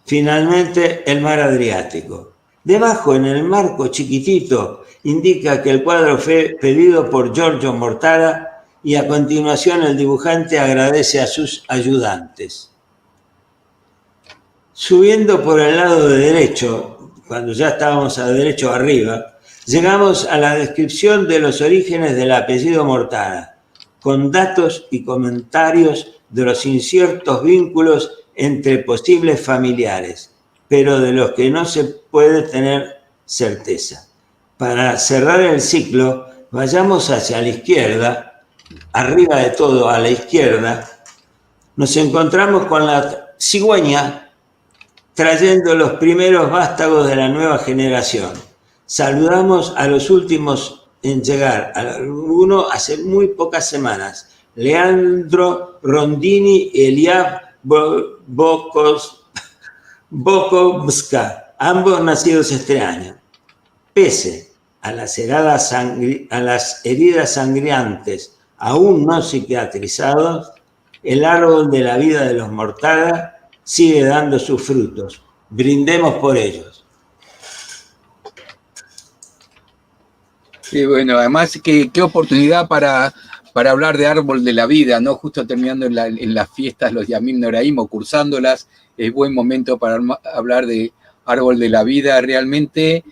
Finalmente, el mar Adriático. Debajo, en el marco chiquitito, indica que el cuadro fue pedido por Giorgio Mortara y a continuación el dibujante agradece a sus ayudantes. Subiendo por el lado de derecho, cuando ya estábamos a derecho arriba, llegamos a la descripción de los orígenes del apellido Mortara, con datos y comentarios de los inciertos vínculos entre posibles familiares, pero de los que no se puede tener certeza. Para cerrar el ciclo, vayamos hacia la izquierda, arriba de todo a la izquierda, nos encontramos con la cigüeña trayendo los primeros vástagos de la nueva generación. Saludamos a los últimos en llegar, uno hace muy pocas semanas, Leandro Rondini y Eliab Bokovska, ambos nacidos este año. Pese a las heridas sangrientas aún no cicatrizadas, el árbol de la vida de los Mortara sigue dando sus frutos. Brindemos por ellos. Sí, bueno, además, qué oportunidad para para hablar de Árbol de la Vida, ¿no? Justo terminando en las fiestas, los Yamim Noraim, o cursándolas, es buen momento para hablar de Árbol de la Vida. Realmente,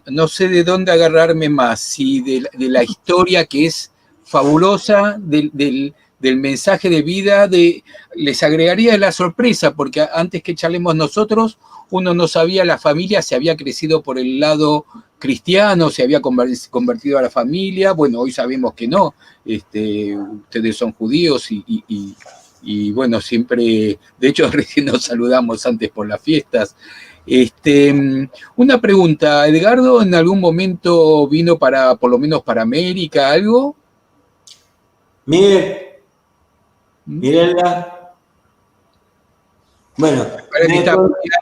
no sé de dónde agarrarme más, si de la historia que es fabulosa, del mensaje de vida, les agregaría la sorpresa, porque antes que charlemos nosotros, uno no sabía, la familia se había crecido por el lado cristiano, se había convertido a la familia. Bueno, hoy sabemos que no, ustedes son judíos y bueno, siempre, de hecho recién nos saludamos antes por las fiestas. Una pregunta, ¿Edgardo en algún momento vino por lo menos para América, algo? Mírenla. Bueno,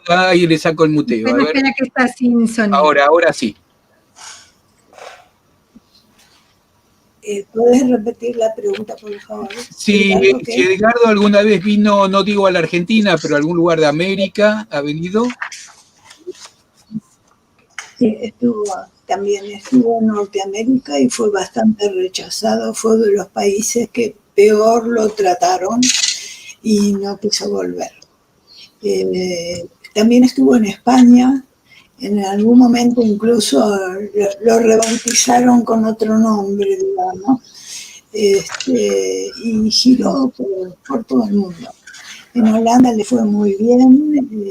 ahí le saco el muteo. Espera que está sin sonido. Ahora sí. ¿Puedes repetir la pregunta, por favor? Sí, si Edgardo alguna vez vino, no digo a la Argentina, pero a algún lugar de América, ¿ha venido? Sí, también estuvo en Norteamérica y fue bastante rechazado, fue de los países que peor lo trataron y no quiso volver. También estuvo en España, en algún momento incluso lo rebautizaron con otro nombre, digamos, y giró por todo el mundo. En Holanda le fue muy bien,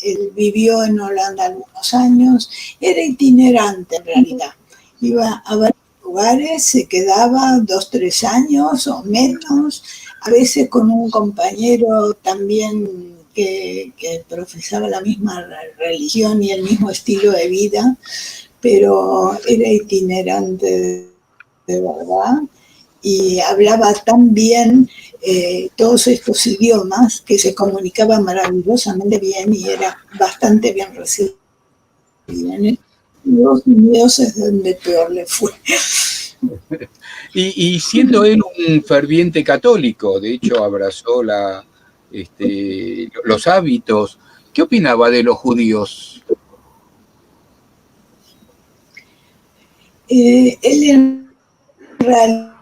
él vivió en Holanda algunos años, era itinerante en realidad, iba a varios lugares, se quedaba 2, 3 años o menos, a veces con un compañero también que profesaba la misma religión y el mismo estilo de vida, pero era itinerante de verdad y hablaba tan bien todos estos idiomas que se comunicaba maravillosamente bien y era bastante bien recibido. Los dioses donde peor le fue. Y siendo él un ferviente católico, de hecho abrazó los hábitos, ¿qué opinaba de los judíos? Él en realidad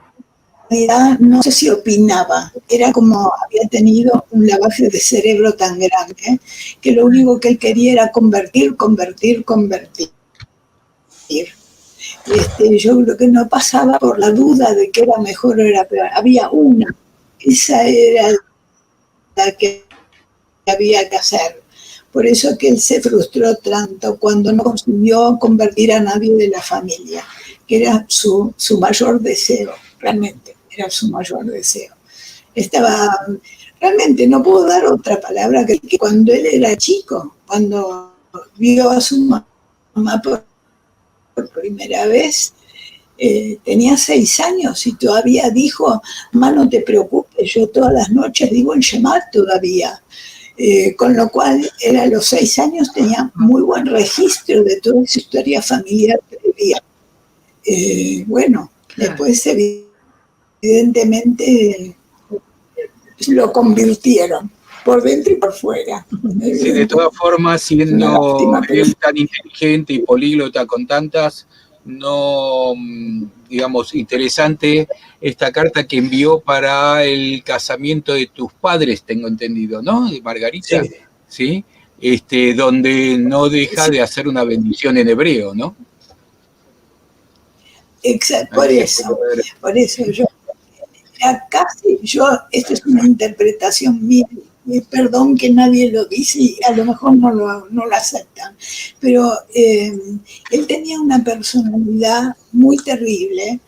no sé si opinaba, era como había tenido un lavaje de cerebro tan grande que lo único que él quería era convertir. Yo creo que no pasaba por la duda de que era mejor o era peor, había una, esa era la que había que hacer. Por eso que él se frustró tanto cuando no consiguió convertir a nadie de la familia, que era su mayor deseo, realmente, era su mayor deseo. Realmente no puedo dar otra palabra que cuando él era chico, cuando vio a su mamá por primera vez, tenía 6 años y todavía dijo, mamá, no te preocupes, yo todas las noches digo el Shema todavía. Con lo cual, él a los 6 años tenía muy buen registro de toda su historia familiar previa. Bueno, claro. Después evidentemente lo convirtieron por dentro y por fuera. Sí, de todas formas, siendo él tan inteligente y políglota con tantas, no, digamos, interesante esta carta que envió para el casamiento de tus padres, tengo entendido, ¿no? De Margarita, ¿sí? Donde no deja de hacer una bendición en hebreo, ¿no? Exacto, por eso esto es una interpretación mía, perdón que nadie lo dice y a lo mejor no lo aceptan, pero él tenía una personalidad muy terrible,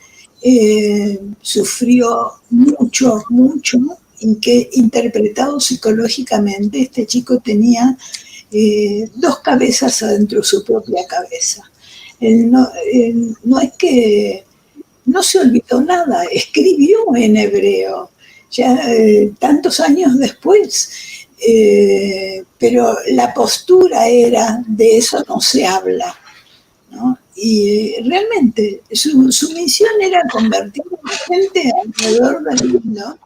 sufrió mucho, interpretado psicológicamente, este chico tenía 2 cabezas adentro de su propia cabeza. Él no es que no se olvidó nada, escribió en hebreo, ya tantos años después, pero la postura era, de eso no se habla, ¿no? Y realmente su misión era convertir a la gente alrededor del mundo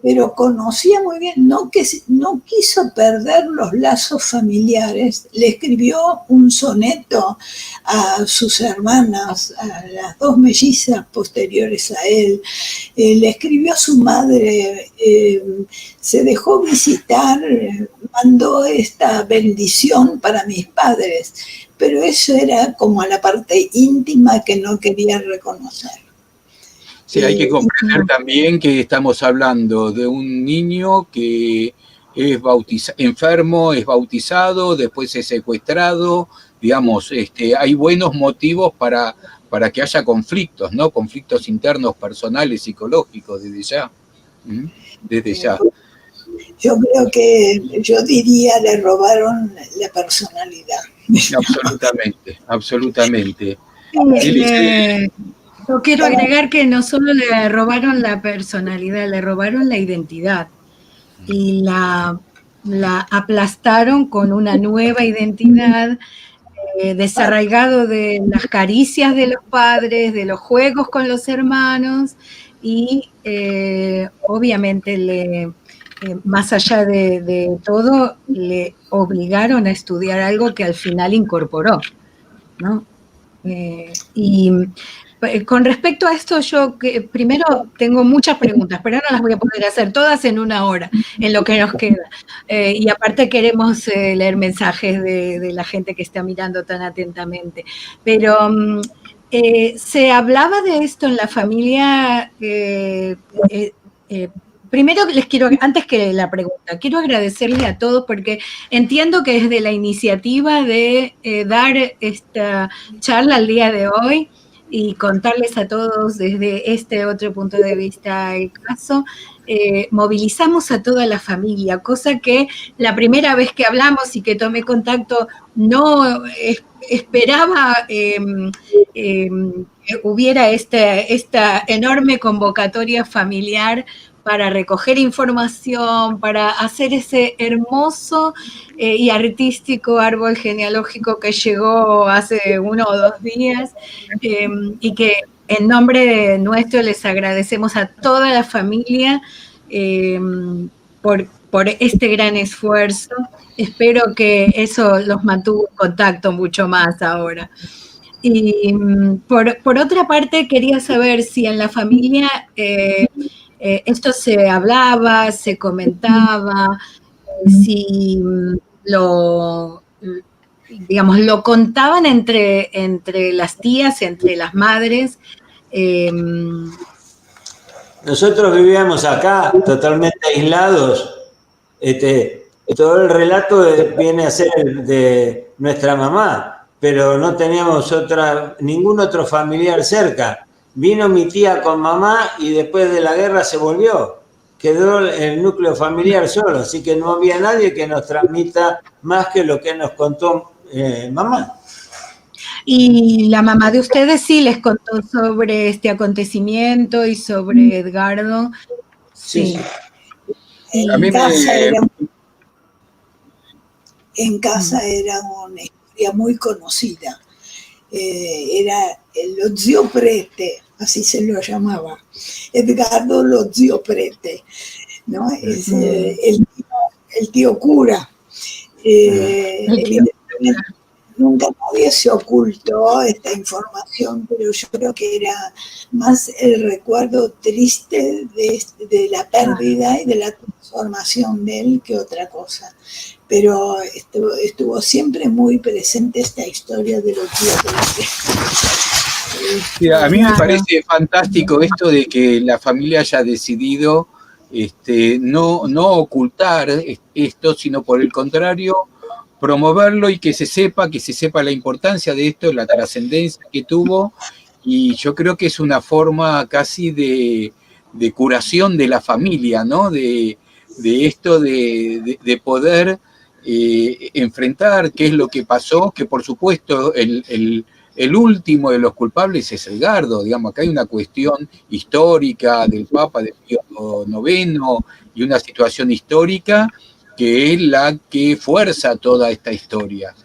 pero conocía muy bien, no quiso perder los lazos familiares. Le escribió un soneto a sus hermanas, a las dos mellizas posteriores a él. Le escribió a su madre, se dejó visitar, mandó esta bendición para mis padres, pero eso era como a la parte íntima que no quería reconocer. Sí, hay que comprender también que estamos hablando de un niño que es enfermo, es bautizado, después es secuestrado, digamos, hay buenos motivos para que haya conflictos, ¿no? Conflictos internos, personales, psicológicos, desde ya. Desde ya. Yo creo que, yo diría, le robaron la personalidad. Absolutamente, absolutamente. Yo quiero agregar que no solo le robaron la personalidad, le robaron la identidad y la aplastaron con una nueva identidad, desarraigado de las caricias de los padres, de los juegos con los hermanos y obviamente más allá de todo, le obligaron a estudiar algo que al final incorporó, ¿no? Y con respecto a esto, yo primero tengo muchas preguntas, pero no las voy a poder hacer todas en una hora, en lo que nos queda. Y aparte queremos leer mensajes de la gente que está mirando tan atentamente. Pero se hablaba de esto en la familia. Primero antes que la pregunta, quiero agradecerle a todos porque entiendo que desde la iniciativa de dar esta charla al día de hoy y contarles a todos desde este otro punto de vista el caso, movilizamos a toda la familia, cosa que la primera vez que hablamos y que tomé contacto no esperaba que hubiera esta enorme convocatoria familiar para recoger información, para hacer ese hermoso y artístico árbol genealógico que llegó hace 1 o 2 días, y que en nombre nuestro les agradecemos a toda la familia por este gran esfuerzo. Espero que eso los mantuvo en contacto mucho más ahora. Y por otra parte, quería saber si en la familia esto se hablaba, se comentaba, si lo contaban entre las tías, entre las madres. Nosotros vivíamos acá totalmente aislados. Todo el relato viene a ser de nuestra mamá, pero no teníamos ningún otro familiar cerca. Vino mi tía con mamá y después de la guerra se volvió. Quedó el núcleo familiar solo, así que no había nadie que nos transmita más que lo que nos contó mamá. Y la mamá de ustedes sí les contó sobre este acontecimiento y sobre Edgardo. Sí. En casa era una historia muy conocida. Era lo zio Prete, así se lo llamaba, Edgardo lo zio Prete, ¿no? Es el tío cura. Evidentemente nunca nadie se ocultó esta información, pero yo creo que era más el recuerdo triste de la pérdida y de la transformación de él que otra cosa. Pero estuvo siempre muy presente esta historia de los tíos. Sí, a mí me parece fantástico esto de que la familia haya decidido no ocultar esto, sino por el contrario, promoverlo y que se sepa la importancia de esto, la trascendencia que tuvo, y yo creo que es una forma casi de curación de la familia, ¿no? De esto de poder enfrentar qué es lo que pasó, que por supuesto el último de los culpables es Edgardo. Digamos, acá hay una cuestión histórica del Papa de Pío IX y una situación histórica que es la que fuerza toda esta historia.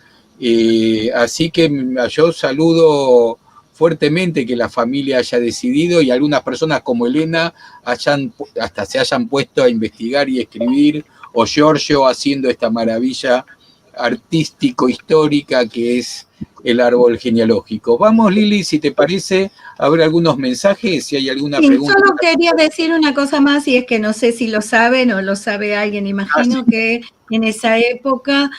Así que yo saludo fuertemente que la familia haya decidido y algunas personas como Elena hasta se hayan puesto a investigar y escribir, o Giorgio haciendo esta maravilla artístico-histórica que es el árbol genealógico. Vamos, Lili, si te parece, a ver algunos mensajes, si hay alguna pregunta. Solo quería decir una cosa más, y es que no sé si lo saben o lo sabe alguien, imagino sí. que en esa época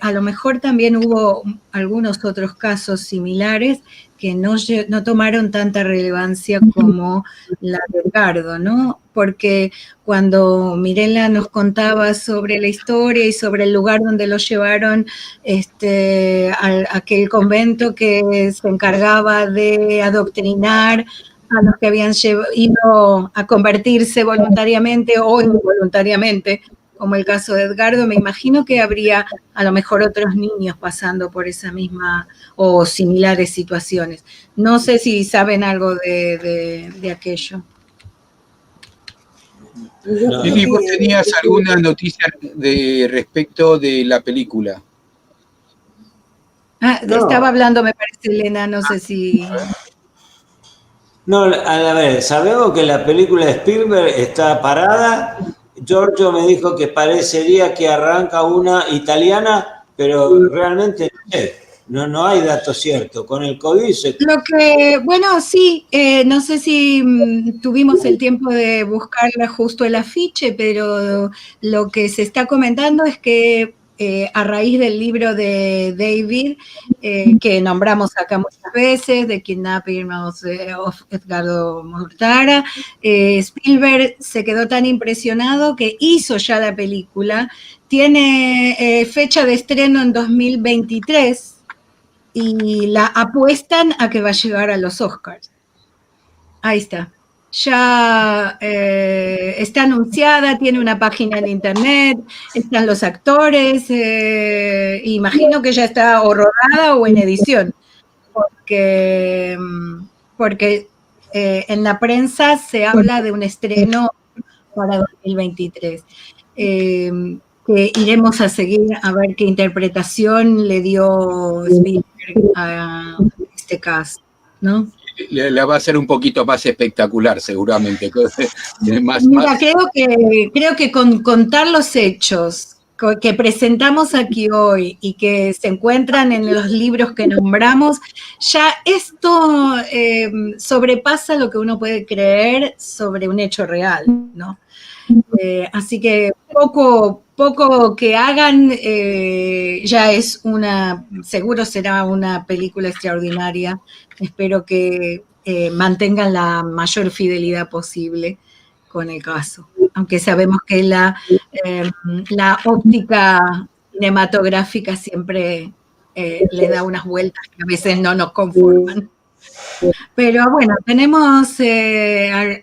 a lo mejor también hubo algunos otros casos similares que no tomaron tanta relevancia como la de Edgardo, ¿no? Porque cuando Mirela nos contaba sobre la historia y sobre el lugar donde lo llevaron a aquel convento que se encargaba de adoctrinar a los que habían ido a convertirse voluntariamente o involuntariamente, como el caso de Edgardo, me imagino que habría a lo mejor otros niños pasando por esa misma o similares situaciones. No sé si saben algo de aquello. Lili, ¿vos tenías alguna noticia respecto de la película? No. Estaba hablando, me parece, Elena, no sé si... No, a ver, sabemos que la película de Spielberg está parada. Giorgio me dijo que parecería que arranca una italiana, pero realmente no hay datos ciertos. Con el COVID bueno, sí, no sé si tuvimos el tiempo de buscarla justo el afiche, pero lo que se está comentando es que a raíz del libro de David, que nombramos acá muchas veces, de Kidnapping of Edgardo Mortara, Spielberg se quedó tan impresionado que hizo ya la película, tiene fecha de estreno en 2023 y la apuestan a que va a llegar a los Oscars. Ahí está. Ya está anunciada, tiene una página en internet, están los actores, imagino que ya está o rodada o en edición, porque en la prensa se habla de un estreno para 2023, que iremos a seguir a ver qué interpretación le dio Spielberg a este caso, ¿no? La va a hacer un poquito más espectacular, seguramente. Mira, creo que con contar los hechos que presentamos aquí hoy y que se encuentran en los libros que nombramos, ya esto sobrepasa lo que uno puede creer sobre un hecho real, ¿no? Así que poco que hagan ya es seguro será una película extraordinaria. Espero que mantengan la mayor fidelidad posible con el caso, aunque sabemos que la óptica cinematográfica siempre le da unas vueltas que a veces no nos conforman. Pero bueno, tenemos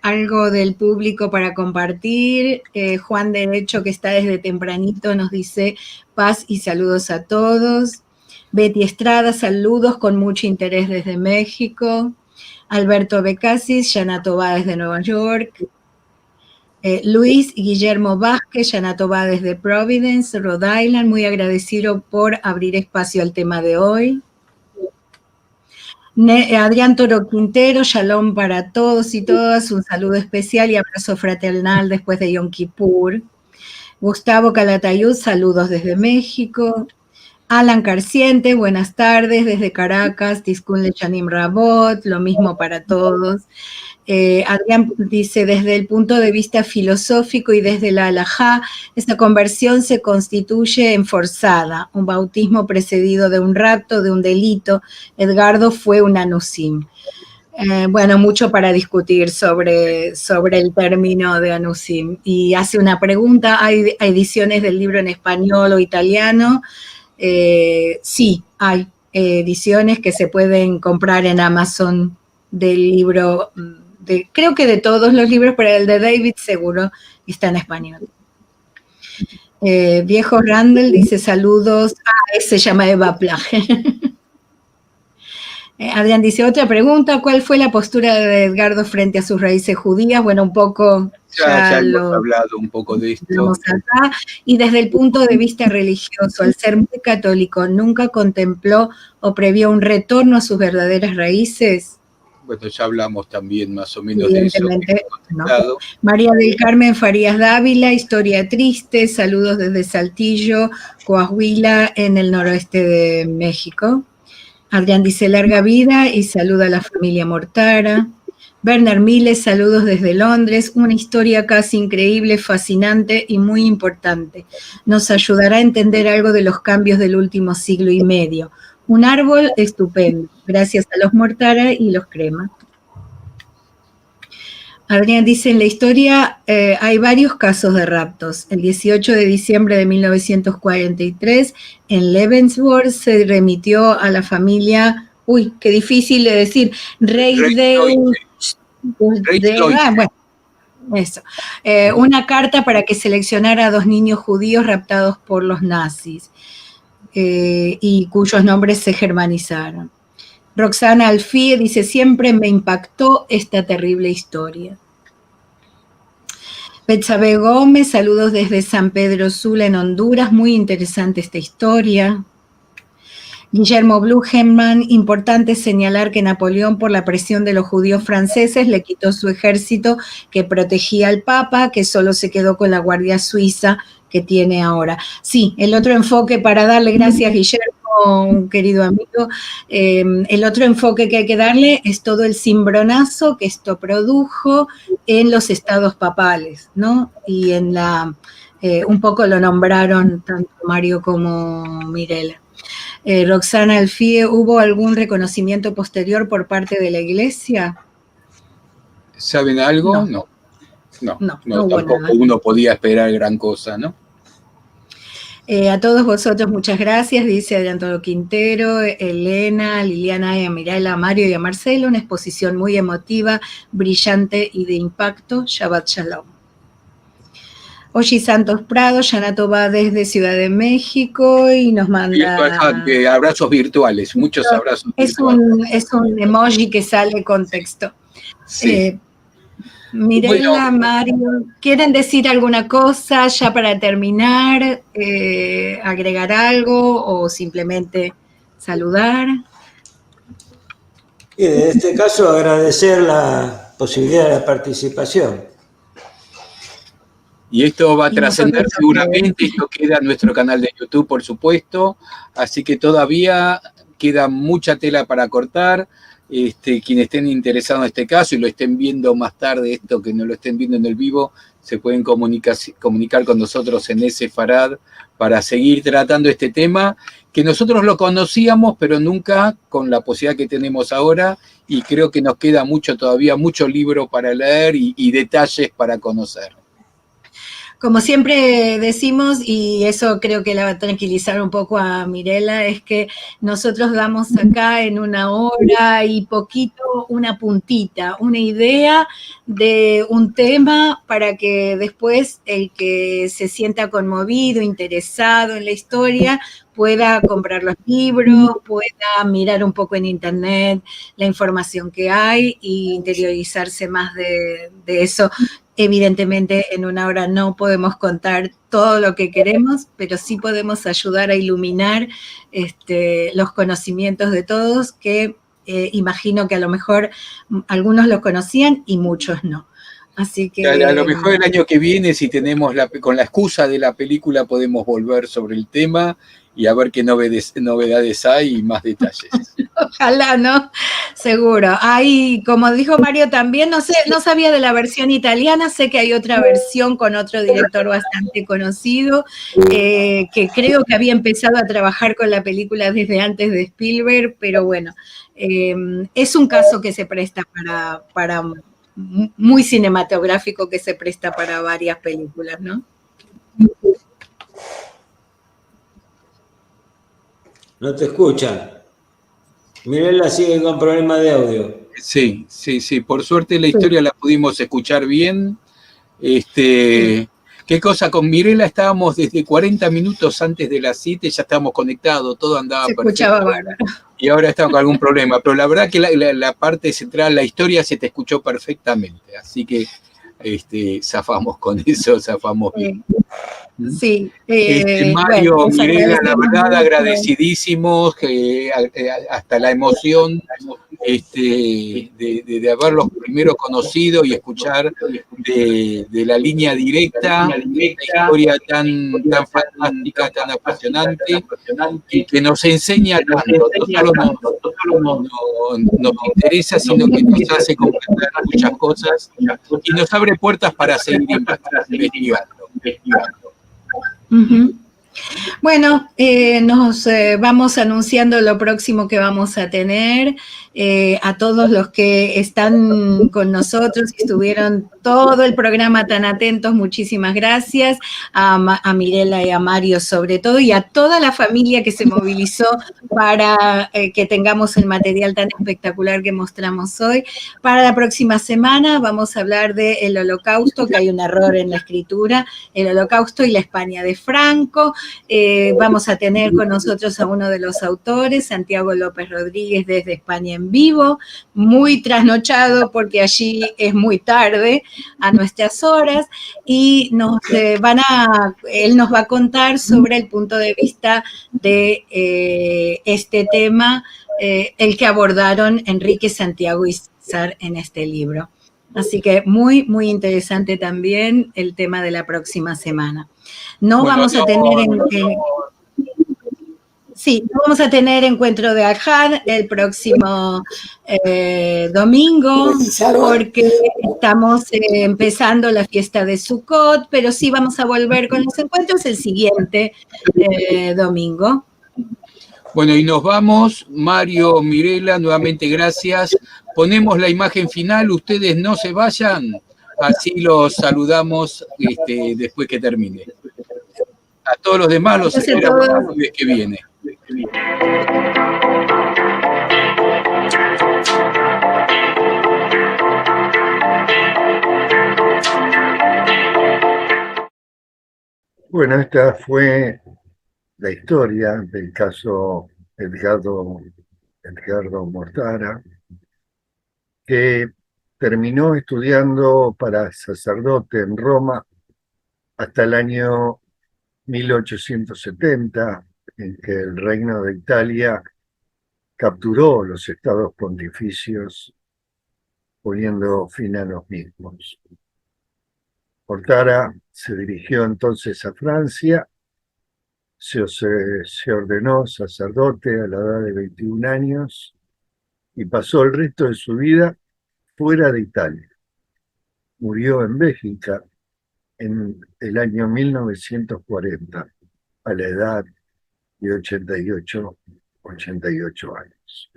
algo del público para compartir. Juan Derecho, que está desde tempranito, nos dice paz y saludos a todos. Betty Estrada, saludos con mucho interés desde México. Alberto Becasis, Yana Tobá desde Nueva York. Luis Guillermo Vázquez, Yana Tobá desde Providence, Rhode Island, muy agradecido por abrir espacio al tema de hoy. Adrián Toro Quintero, shalom para todos y todas, un saludo especial y abrazo fraternal después de Yom Kippur. Gustavo Calatayud, saludos desde México. Alan Carciente, buenas tardes desde Caracas, Tiskun Lechanim Rabot, lo mismo para todos. Adrián dice, desde el punto de vista filosófico y desde la halajá, esta conversión se constituye en forzada, un bautismo precedido de un rapto, de un delito. Edgardo fue un anusim. Bueno, mucho para discutir sobre el término de anusim. Y hace una pregunta, ¿hay ediciones del libro en español o italiano? Sí, hay ediciones que se pueden comprar en Amazon del libro, creo que de todos los libros, pero el de David seguro está en español. Viejo Randall dice saludos. Se llama Eva Plage. Adrián dice, otra pregunta, ¿cuál fue la postura de Edgardo frente a sus raíces judías? Bueno, un poco Ya hemos lo hablado un poco de esto. hablamos acá, y desde el punto de vista religioso, al ser muy católico, ¿nunca contempló o previó un retorno a sus verdaderas raíces? Bueno, ya hablamos también más o menos de eso. Evidentemente, no. María del Carmen Farías Dávila, historia triste, saludos desde Saltillo, Coahuila, en el noroeste de México. Adrián dice larga vida y saluda a la familia Mortara. Werner Miles, saludos desde Londres, una historia casi increíble, fascinante y muy importante. Nos ayudará a entender algo de los cambios del último siglo y medio. Un árbol estupendo, gracias a los Mortara y los Crema. Adrián dice, en la historia hay varios casos de raptos. El 18 de diciembre de 1943, en Lebensborn se remitió a la familia, uy, qué difícil de decir, una carta para que seleccionara a 2 niños judíos raptados por los nazis. Y cuyos nombres se germanizaron. Roxana Alfie dice, siempre me impactó esta terrible historia. Betsabe Gómez, saludos desde San Pedro Sula en Honduras, muy interesante esta historia. Guillermo Blumenmann, importante señalar que Napoleón, por la presión de los judíos franceses, le quitó su ejército que protegía al Papa, que solo se quedó con la Guardia Suiza que tiene ahora. Sí, el otro enfoque, para darle gracias, Guillermo, un querido amigo, el otro enfoque que hay que darle es todo el cimbronazo que esto produjo en los estados papales, ¿no? Y en un poco lo nombraron tanto Mario como Mirela. Roxana Alfie, ¿hubo algún reconocimiento posterior por parte de la Iglesia? ¿Saben algo? No tampoco nada. Uno podía esperar gran cosa, ¿no? A todos vosotros muchas gracias, dice Adrián Toro Quintero, Elena, Liliana, a Mirela, a Mario y a Marcelo, una exposición muy emotiva, brillante y de impacto. Shabbat Shalom. Oshi Santos Prado, Yanato va desde Ciudad de México y nos manda... abrazos virtuales, muchos abrazos virtuales. Es un emoji que sale con texto. Sí. Mirela, bueno, Mario, ¿quieren decir alguna cosa ya para terminar? ¿Agregar algo o simplemente saludar? Y en este caso agradecer la posibilidad de la participación. Y esto va a trascender seguramente, esto queda en nuestro canal de YouTube, por supuesto, así que todavía queda mucha tela para cortar. Quienes estén interesados en este caso y lo estén viendo más tarde, esto que no lo estén viendo en el vivo, se pueden comunicar con nosotros en Sefarad para seguir tratando este tema, que nosotros lo conocíamos, pero nunca con la posibilidad que tenemos ahora, y creo que nos queda todavía mucho libro para leer y detalles para conocer. Como siempre decimos, y eso creo que la va a tranquilizar un poco a Mirela, es que nosotros damos acá en una hora y poquito una puntita, una idea de un tema para que después el que se sienta conmovido, interesado en la historia, pueda comprar los libros, pueda mirar un poco en internet la información que hay e interiorizarse más de eso. Evidentemente, en una hora no podemos contar todo lo que queremos, pero sí podemos ayudar a iluminar los conocimientos de todos, que imagino que a lo mejor algunos lo conocían y muchos no. Así que... A lo mejor el año que viene, si tenemos con la excusa de la película, podemos volver sobre el tema y a ver qué novedades hay y más detalles. Ojalá, ¿no? Seguro. Hay, como dijo Mario también, no sabía de la versión italiana, sé que hay otra versión con otro director bastante conocido, que creo que había empezado a trabajar con la película desde antes de Spielberg, pero bueno, es un caso que se presta para muy cinematográfico, que se presta para varias películas, ¿no? No te escuchan. Mirela sigue con problemas de audio. Sí. Por suerte la historia la pudimos escuchar bien. ¿Qué cosa? Con Mirela estábamos desde 40 minutos antes de las 7, ya estábamos conectados, todo andaba perfecto. Se escuchaba bárbaro. Y ahora estamos con algún problema, pero la verdad que la parte central, la historia se te escuchó perfectamente. Así que zafamos con eso, zafamos bien. Sí, Mario, bueno, Mirela, la verdad, mucho. agradecidísimos, hasta la emoción de haberlos primero conocido y escuchar de la línea directa, una historia tan fantástica, tan apasionante, y que nos enseña tanto, no solo nos interesa, sino que nos hace comprender muchas cosas y nos abre puertas para seguir investigando. Uh-huh. Bueno, nos vamos anunciando lo próximo que vamos a tener. A todos los que están con nosotros, que estuvieron todo el programa tan atentos, muchísimas gracias. A Mirela y a Mario sobre todo, y a toda la familia que se movilizó para que tengamos el material tan espectacular que mostramos hoy. Para la próxima semana vamos a hablar del Holocausto, que hay un error en la escritura, el Holocausto y la España de Franco. Vamos a tener con nosotros a uno de los autores, Santiago López Rodríguez, desde España en vivo, muy trasnochado porque allí es muy tarde a nuestras horas, y él nos va a contar sobre el punto de vista de este tema, el que abordaron Enrique, Santiago y César en este libro. Así que muy, muy interesante también el tema de la próxima semana. No vamos a tener vamos a tener encuentro de Al-Had el próximo domingo, porque estamos empezando la fiesta de Sukkot, pero sí vamos a volver con los encuentros el siguiente domingo. Bueno, y nos vamos, Mario, Mirela, nuevamente gracias. Ponemos la imagen final, ustedes no se vayan, así los saludamos después que termine. A todos los demás los esperamos el jueves que viene. Bueno, esta fue la historia del caso Edgardo Mortara, que terminó estudiando para sacerdote en Roma hasta el año 1870, en que el Reino de Italia capturó los estados pontificios, poniendo fin a los mismos. Mortara se dirigió entonces a Francia, se ordenó sacerdote a la edad de 21 años y pasó el resto de su vida fuera de Italia. Murió en Bélgica en el año 1940, a la edad de 88 años.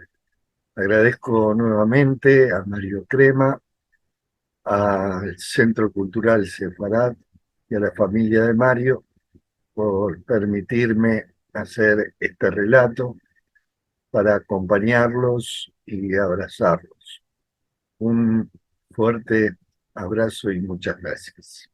Agradezco nuevamente a Mario Crema, al Centro Cultural Sefarad y a la familia de Mario por permitirme hacer este relato para acompañarlos y abrazarlos. Un fuerte abrazo y muchas gracias.